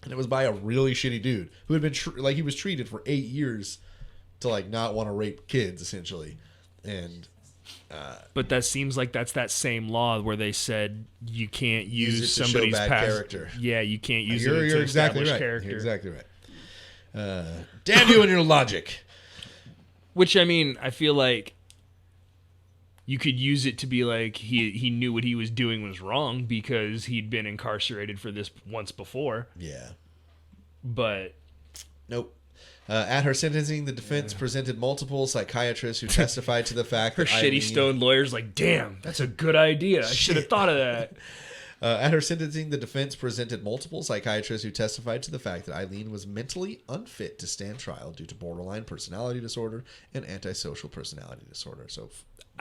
And it was by a really shitty dude who had been, he was treated for 8 years to, like, not want to rape kids, essentially. And... but that seems like that's that same law where they said you can't use somebody's bad past character. Yeah, you can't use you're it to exactly establish right. character. You're exactly right. Damn you and your logic. Which, I mean, I feel like you could use it to be like he knew what he was doing was wrong because he'd been incarcerated for this once before. Yeah. But nope. At her sentencing, the defense presented multiple psychiatrists who testified to the fact her that shitty stoned lawyer's like, damn, that's a good idea. I should have thought of that. At her sentencing, the defense presented multiple psychiatrists who testified to the fact that Aileen was mentally unfit to stand trial due to borderline personality disorder and antisocial personality disorder. So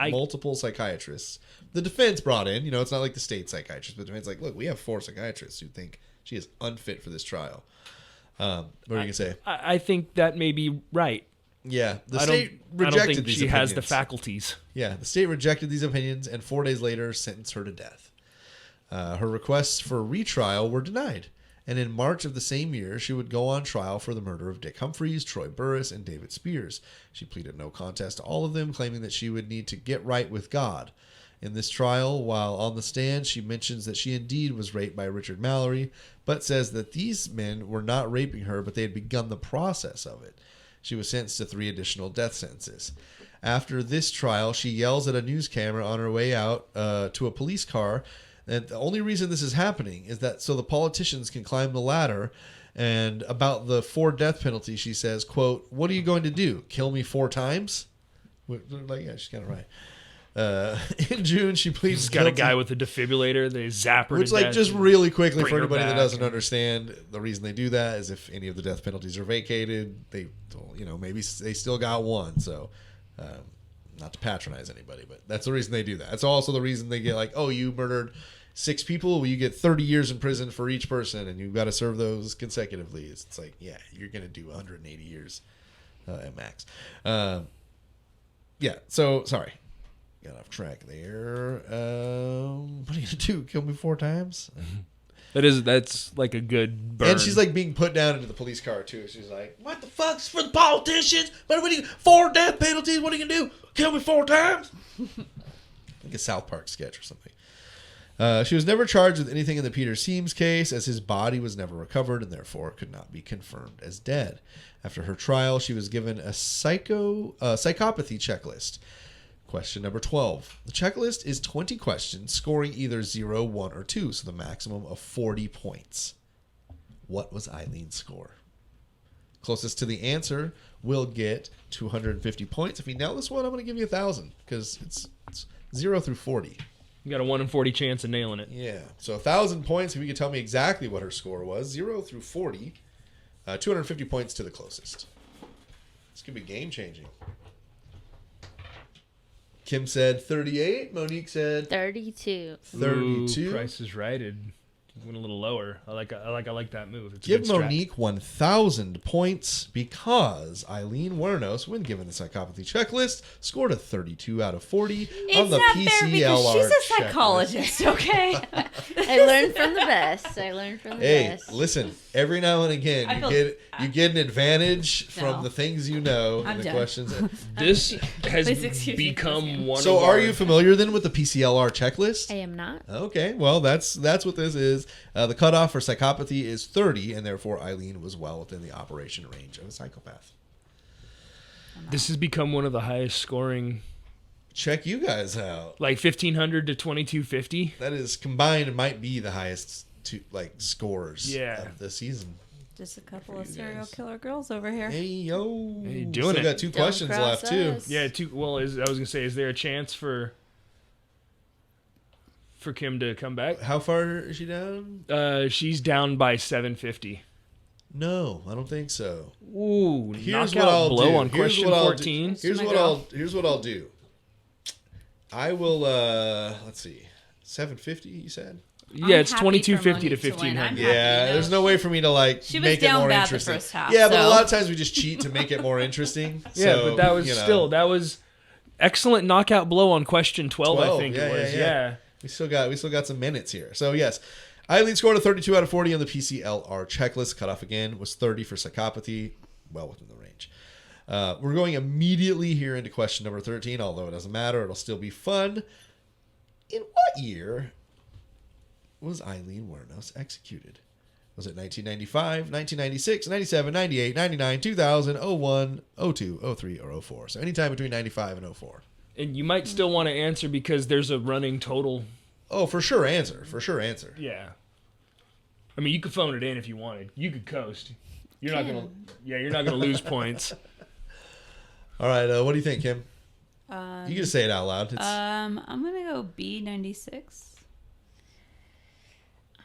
multiple psychiatrists. The defense brought in, it's not like the state psychiatrist, but the defense like, look, we have 4 psychiatrists who think she is unfit for this trial. What are you going to say? I think that may be right. Yeah, the state rejected I don't think these she opinions. has the faculties. Yeah, the state rejected these opinions and 4 days later sentenced her to death. Her requests for retrial were denied, and in March of the same year, she would go on trial for the murder of Dick Humphreys, Troy Burris, and David Spears. She pleaded no contest to all of them, claiming that she would need to get right with God. In this trial, while on the stand, she mentions that she indeed was raped by Richard Mallory, but says that these men were not raping her, but they had begun the process of it. She was sentenced to 3 additional death sentences. After this trial, she yells at a news camera on her way out to a police car. And the only reason this is happening is that so the politicians can climb the ladder. And about the 4 death penalty, she says, quote, "What are you going to do? Kill me 4 times?" Like, yeah, she's kind of right. In June, she pleads She's got guilty. a guy with a defibrillator. They zap her Which, to like, death just and really quickly bring for her anybody that back. doesn't understand, the reason they do that is if any of the death penalties are vacated, they, maybe they still got one. So, not to patronize anybody, but that's the reason they do that. That's also the reason they get like, oh, you murdered 6 people, well, you get 30 years in prison for each person, and you've got to serve those consecutively. It's like, yeah, you're going to do 180 years at max. Yeah, so, sorry. Got off track there. What are you going to do? Kill me 4 times? That's like a good burn. And she's like being put down into the police car too. She's like, "What the fuck's for the politicians? What are you 4 death penalties? What are you gonna do? Kill me 4 times?" Like a South Park sketch or something. She was never charged with anything in the Peter Seams case, as his body was never recovered and therefore could not be confirmed as dead. After her trial, she was given a psychopathy checklist. Question number 12. The checklist is 20 questions, scoring either 0, 1, or 2, so the maximum of 40 points. What was Eileen's score? Closest to the answer will get 250 points. If you nail this one, I'm going to give you 1,000, because it's 0 through 40. You got a 1 in 40 chance of nailing it. Yeah, so 1,000 points if you could tell me exactly what her score was. 0 through 40, 250 points to the closest. This could be game-changing. Kim said 38. Monique said 32. 32. Ooh, Price is Righted. went a little lower. I like that move. It's a Give good strat. Monique 1,000 points because Aileen Wuornos, when given the psychopathy checklist, scored a 32 out of 40 on the It's not fair because PCLR she's a checklist. psychologist, okay? I learned from the best. Hey, best. listen. Every now and again, you get an advantage from the things you know and the done. questions. This has Please excuse me, become one. So, of are our, you familiar then with the PCLR checklist? I am not. Okay, well, that's what this is. The cutoff for psychopathy is 30, and therefore Aileen was well within the operation range of a psychopath. This has become one of the highest scoring, Check you guys out. like 1,500 to 2,250. That is combined. It might be the highest scores Yeah. of the season. Just a couple of you serial guys. killer girls over here. Hey yo, Hey, doing Still it. got 2 Don't questions cross left too. us. Yeah, I was gonna say, is there a chance for Kim to come back? How far is she down? She's down by 750. No, I don't think so. Ooh, Here's knockout what I'll blow do. on question 14. Here's my what girl. I'll do. I will. Let's see. 750. You said. Yeah, it's happy for 2250 to Monique to win. 1500. Happy, Yeah, though. there's no way for me to She was make it down more bad the interesting. first half, Yeah, but a so- lot of times we just cheat to make it more interesting. Yeah, So, but that was you know, still that was excellent knockout blow on question 12. I 12, think yeah, it was. yeah, Yeah. yeah. We still got some minutes here. So yes, Aileen scored a 32 out of 40 on the PCLR checklist. Cutoff again was 30 for psychopathy, well within the range. We're going immediately here into question number 13, although it doesn't matter. It'll still be fun. In what year was Aileen Wuornos executed? Was it 1995, 1996, 97, 98, 99, 2000, 01, 02, 03, or 04? So anytime between 95 and 04. And you might still want to answer because there's a running total. Oh, for sure answer. For sure answer. Yeah. I mean, you could phone it in if you wanted. You could coast. You're not gonna. Yeah, you're not gonna lose points. All right, what do you think, Kim? You can just say it out loud. I'm gonna go B96.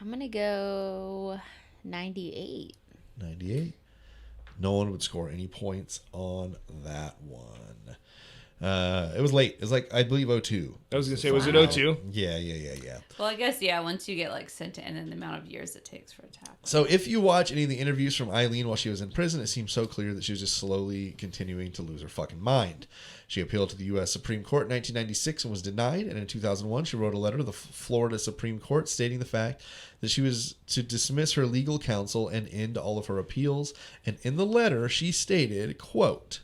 I'm gonna go 98. 98. No one would score any points on that one. It was late. It was like, I believe, 02. I was gonna say, was it 02? Yeah. Well, I guess, yeah, once you get, like, sent in and then the amount of years it takes for attack. So if you watch any of the interviews from Aileen while she was in prison, it seems so clear that she was just slowly continuing to lose her fucking mind. She appealed to the U.S. Supreme Court in 1996 and was denied. And in 2001, she wrote a letter to the Florida Supreme Court stating the fact that she was to dismiss her legal counsel and end all of her appeals. And in the letter, she stated, quote,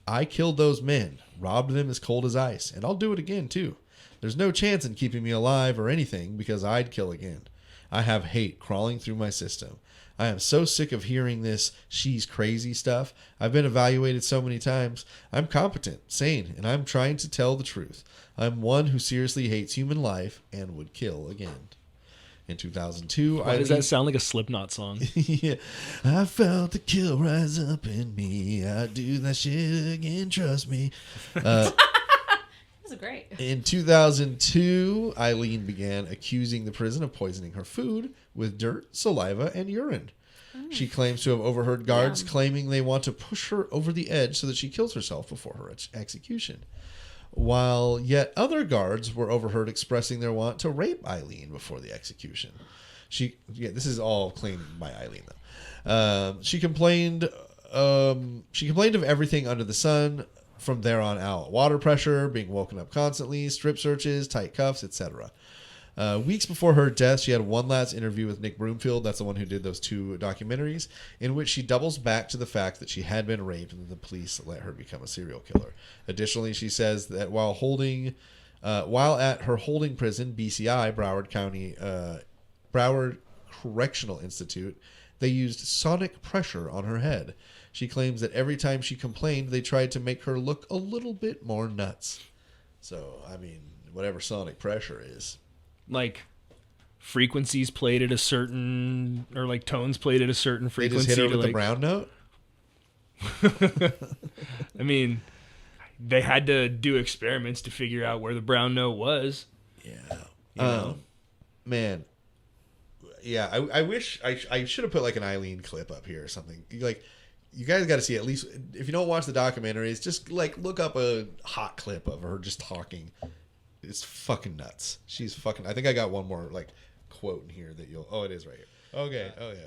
"I killed those men, robbed them as cold as ice, and I'll do it again, too. There's no chance in keeping me alive or anything because I'd kill again. I have hate crawling through my system. I am so sick of hearing this she's crazy stuff. I've been evaluated so many times. I'm competent, sane, and I'm trying to tell the truth. I'm one who seriously hates human life and would kill again." In 2002, Why does that sound like a Slipknot song? yeah. "I felt the kill rise up in me. I'd do that shit again, trust me." That was great. In 2002, Aileen began accusing the prison of poisoning her food with dirt, saliva, and urine. She claims to have overheard guards claiming they want to push her over the edge so that she kills herself before her execution. While yet other guards were overheard expressing their want to rape Aileen before the execution. This is all claimed by Aileen, though. She complained of everything under the sun from there on out: water pressure, being woken up constantly, strip searches, tight cuffs, etc. Weeks before her death, she had one last interview with Nick Broomfield, that's the one who did those 2 documentaries, in which she doubles back to the fact that she had been raped and that the police let her become a serial killer. Additionally, she says that while at her holding prison, BCI, Broward Correctional Institute, they used sonic pressure on her head. She claims that every time she complained, they tried to make her look a little bit more nuts. So, I mean, whatever sonic pressure is. Like frequencies played at a certain, or like tones played at a certain They frequency. just hit her with to, the brown note? I mean, they had to do experiments to figure out where the brown note was. Yeah. You know? Man. Yeah, I wish I should have put like an Aileen clip up here or something. Like, you guys got to see at least, if you don't watch the documentaries, just like look up a hot clip of her just talking. It's fucking nuts. She's fucking, I think I got one more like quote in here that you'll... Oh, it is right here. Okay. Okay.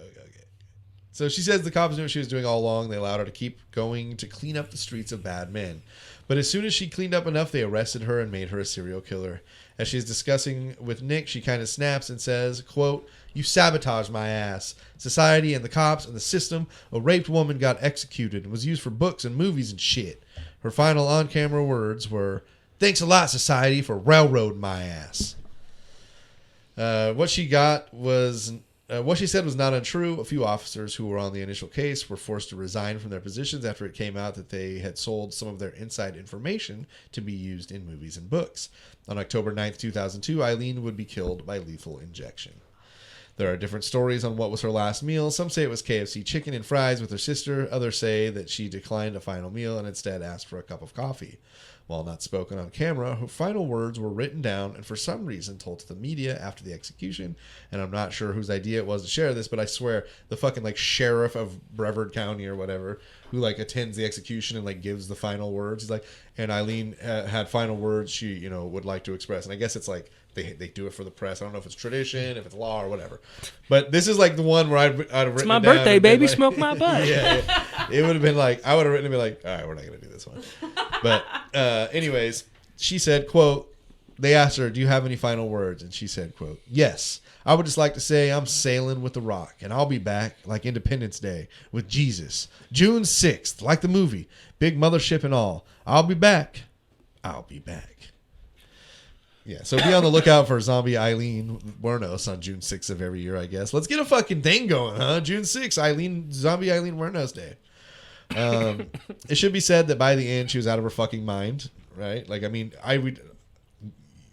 So she says the cops knew what she was doing all along. They allowed her to keep going to clean up the streets of bad men. But as soon as she cleaned up enough, they arrested her and made her a serial killer. As she's discussing with Nick, she kind of snaps and says, quote, "You sabotaged my ass. Society and the cops and the system. A raped woman got executed and was used for books and movies and shit." Her final on-camera words were, "Thanks a lot, society, for railroading my ass." What she said was not untrue. A few officers who were on the initial case were forced to resign from their positions after it came out that they had sold some of their inside information to be used in movies and books. On October 9th, 2002, Aileen would be killed by lethal injection. There are different stories on what was her last meal. Some say it was KFC chicken and fries with her sister. Others say that she declined a final meal and instead asked for a cup of coffee. While not spoken on camera, her final words were written down and for some reason told to the media after the execution. And I'm not sure whose idea it was to share this, but I swear the fucking like sheriff of Brevard County or whatever who like attends the execution and like gives the final words. He's like, and Aileen had final words she, would like to express. And I guess it's like they do it for the press. I don't know if it's tradition, if it's law or whatever. But this is like the one where I'd have written It's my it down birthday, and been baby. like, Smoke my butt. yeah. It would have been like, I would have written and be like, all right, we're not going to do this one. But anyways, she said, quote, they asked her, "Do you have any final words?" And she said, quote, "Yes, I would just like to say I'm sailing with the rock and I'll be back like Independence Day with Jesus. June 6th, like the movie, big mothership and all. I'll be back. I'll be back." Yeah, so be on the lookout for zombie Aileen Wuornos on June 6th of every year, I guess. Let's get a fucking thing going, huh? June 6th, zombie Aileen Wuornos Day. It should be said that by the end, she was out of her fucking mind, right? Like, I mean,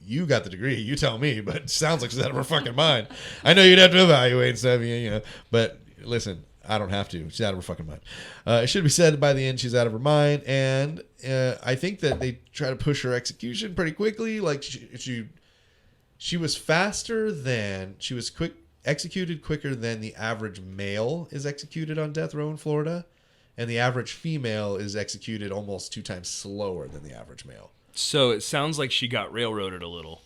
you got the degree, you tell me, but it sounds like she's out of her fucking mind. I know you'd have to evaluate and stuff, but listen, I don't have to. She's out of her fucking mind. It should be said that by the end, she's out of her mind, and I think that they try to push her execution pretty quickly. Like, she was executed quicker than the average male is executed on death row in Florida. And the average female is executed almost 2 times slower than the average male. So it sounds like she got railroaded a little.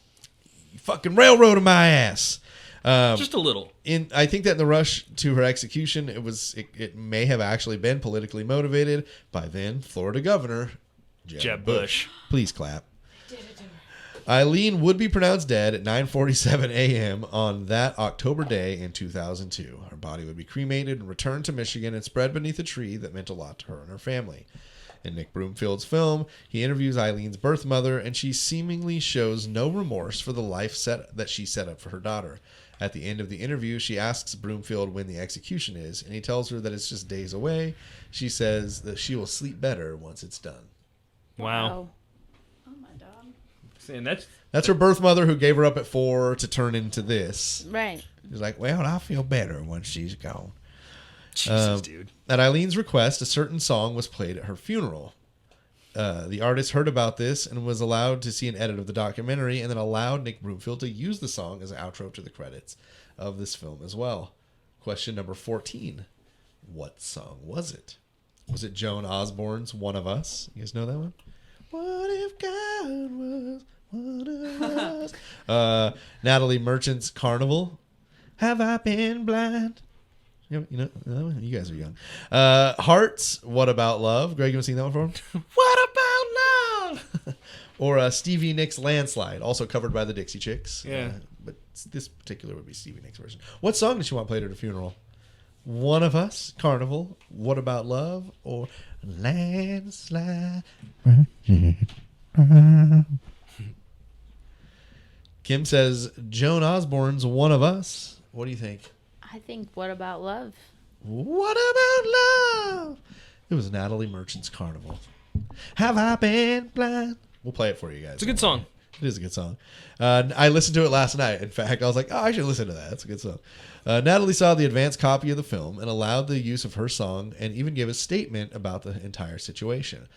You fucking railroaded my ass. Just a little. I think that in the rush to her execution, it may have actually been politically motivated by then Florida Governor Jeb Bush. Please clap. Aileen would be pronounced dead at 9:47 a.m. on that October day in 2002. Her body would be cremated and returned to Michigan and spread beneath a tree that meant a lot to her and her family. In Nick Broomfield's film, he interviews Aileen's birth mother, and she seemingly shows no remorse for the life that she set up for her daughter. At the end of the interview, she asks Broomfield when the execution is, and he tells her that it's just days away. She says that she will sleep better once it's done. Wow. Oh my dog. And That's her birth mother who gave her up at 4 to turn into this. Right. She's like, well, I'll feel better once she's gone. Jesus, dude. At Aileen's request, a certain song was played at her funeral. The artist heard about this and was allowed to see an edit of the documentary, and then allowed Nick Broomfield to use the song as an outro to the credits of this film as well. Question number 14. What song was it? Was it Joan Osborne's One of Us? You guys know that one? What if God was one of us? Natalie Merchant's Carnival. Have I been blind? You guys are young. Hearts, What About Love? Greg, you want to sing that one for him? What About Love? Or Stevie Nicks' Landslide, also covered by the Dixie Chicks. Yeah. But this particular would be Stevie Nicks' version. What song did you want played at a funeral? One of Us, Carnival, What About Love, or Landslide? Kim says Joan Osborne's One of Us. What do you think? I think What About Love? What About Love? It was Natalie Merchant's Carnival. Have I been blind? We'll play it for you guys. It's a good song. It is a good song. I listened to it last night. In fact, I was like, I should listen to that. It's a good song. Natalie saw the advanced copy of the film and allowed the use of her song and even gave a statement about the entire situation.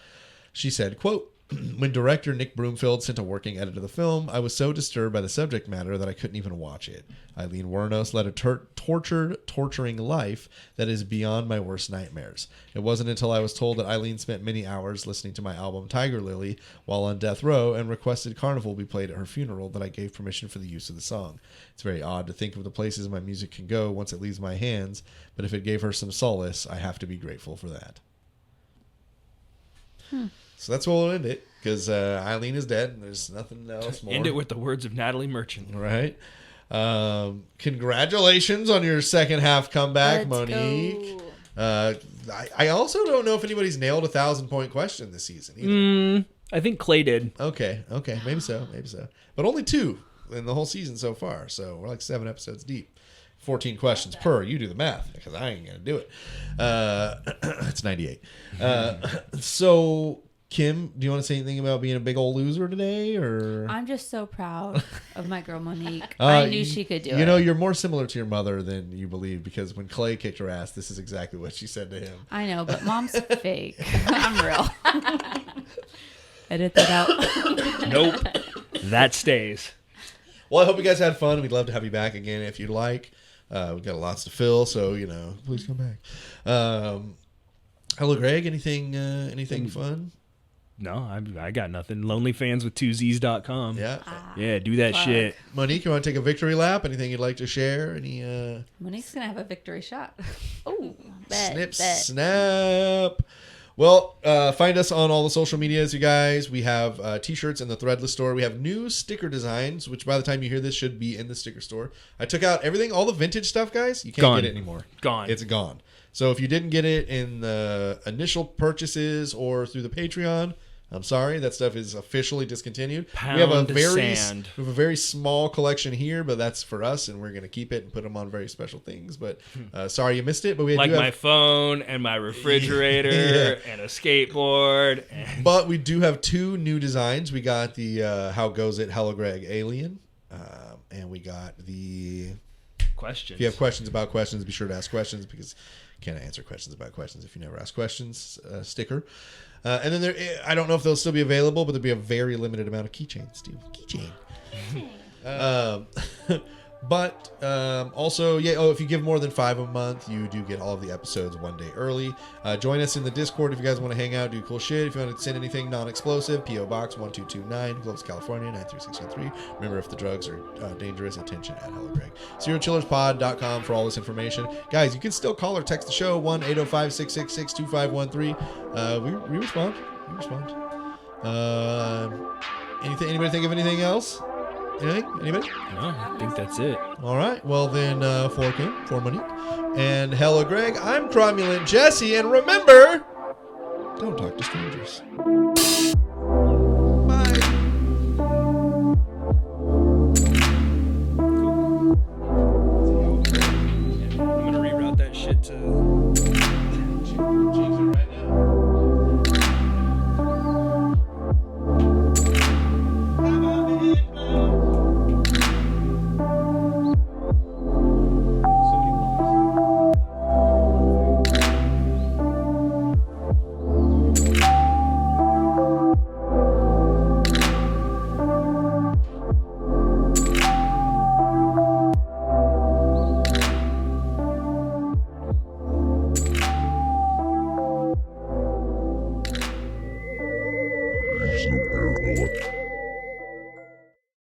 She said, quote, When director Nick Broomfield sent a working edit of the film, I was so disturbed by the subject matter that I couldn't even watch it. Aileen Wuornos led a torturing life that is beyond my worst nightmares. It wasn't until I was told that Aileen spent many hours listening to my album Tiger Lily while on death row and requested Carnival be played at her funeral that I gave permission for the use of the song. It's very odd to think of the places my music can go once it leaves my hands, but if it gave her some solace, I have to be grateful for that. So that's where we'll end it, because Aileen is dead and there's nothing else more. End it with the words of Natalie Merchant. Right. Congratulations on your second half comeback, Let's Monique. go. I also don't know if anybody's nailed a 1,000-point question this season either. I think Clay did. Okay, maybe so. But only 2 in the whole season so far, so we're like 7 episodes deep. 14 questions per. You do the math, because I ain't gonna do it. It's 98. So, Kim, do you want to say anything about being a big old loser today, or? I'm just so proud of my girl Monique. I knew she could do it. You know, you're more similar to your mother than you believe, because when Clay kicked her ass, this is exactly what she said to him. I know, but Mom's fake. I'm real. Edit that out. Nope. That stays. Well, I hope you guys had fun. We'd love to have you back again if you'd like. We've got lots to fill, so, please come back. Hello, Greg. Anything fun? No, I got nothing. Lonelyfanswith2z's.com. Yeah. Yeah, do that shit. Monique, you want to take a victory lap? Anything you'd like to share? Any Monique's going to have a victory shot. Oh, bet, snip, bet. snap. Well, find us on all the social medias, you guys. We have T-shirts in the Threadless store. We have new sticker designs, which by the time you hear this should be in the sticker store. I took out everything, all the vintage stuff, guys. You can't get it anymore. Gone. It's gone. So if you didn't get it in the initial purchases or through the Patreon, I'm sorry, that stuff is officially discontinued. We have a very small collection here, but that's for us, and we're going to keep it and put them on very special things. But sorry you missed it. But we like do have my phone and my refrigerator and a skateboard. But we do have 2 new designs. We got the How Goes It Hello Greg Alien, and we got the questions. If you have questions about questions, be sure to ask questions, because you can't answer questions about questions if you never ask questions sticker. And then I don't know if they'll still be available, but there'll be a very limited amount of keychains, too. But also, if you give more than $5 a month, you do get all of the episodes 1 day early. Join us in the Discord if you guys want to hang out, do cool shit. If you want to send anything non-explosive, P.O. Box 1229, Clovis, California 93613. Remember, if the drugs are dangerous, attention at Hello Greg. SerialChillersPod.com for all this information. Guys, you can still call or text the show 1-805-666-2513. We respond. Anybody think of anything else? Anything? Anybody? No, I think that's it. All right. Well, then, for Kim, for Monique, and hello, Greg, I'm Cromulent Jesse, and remember, don't talk to strangers.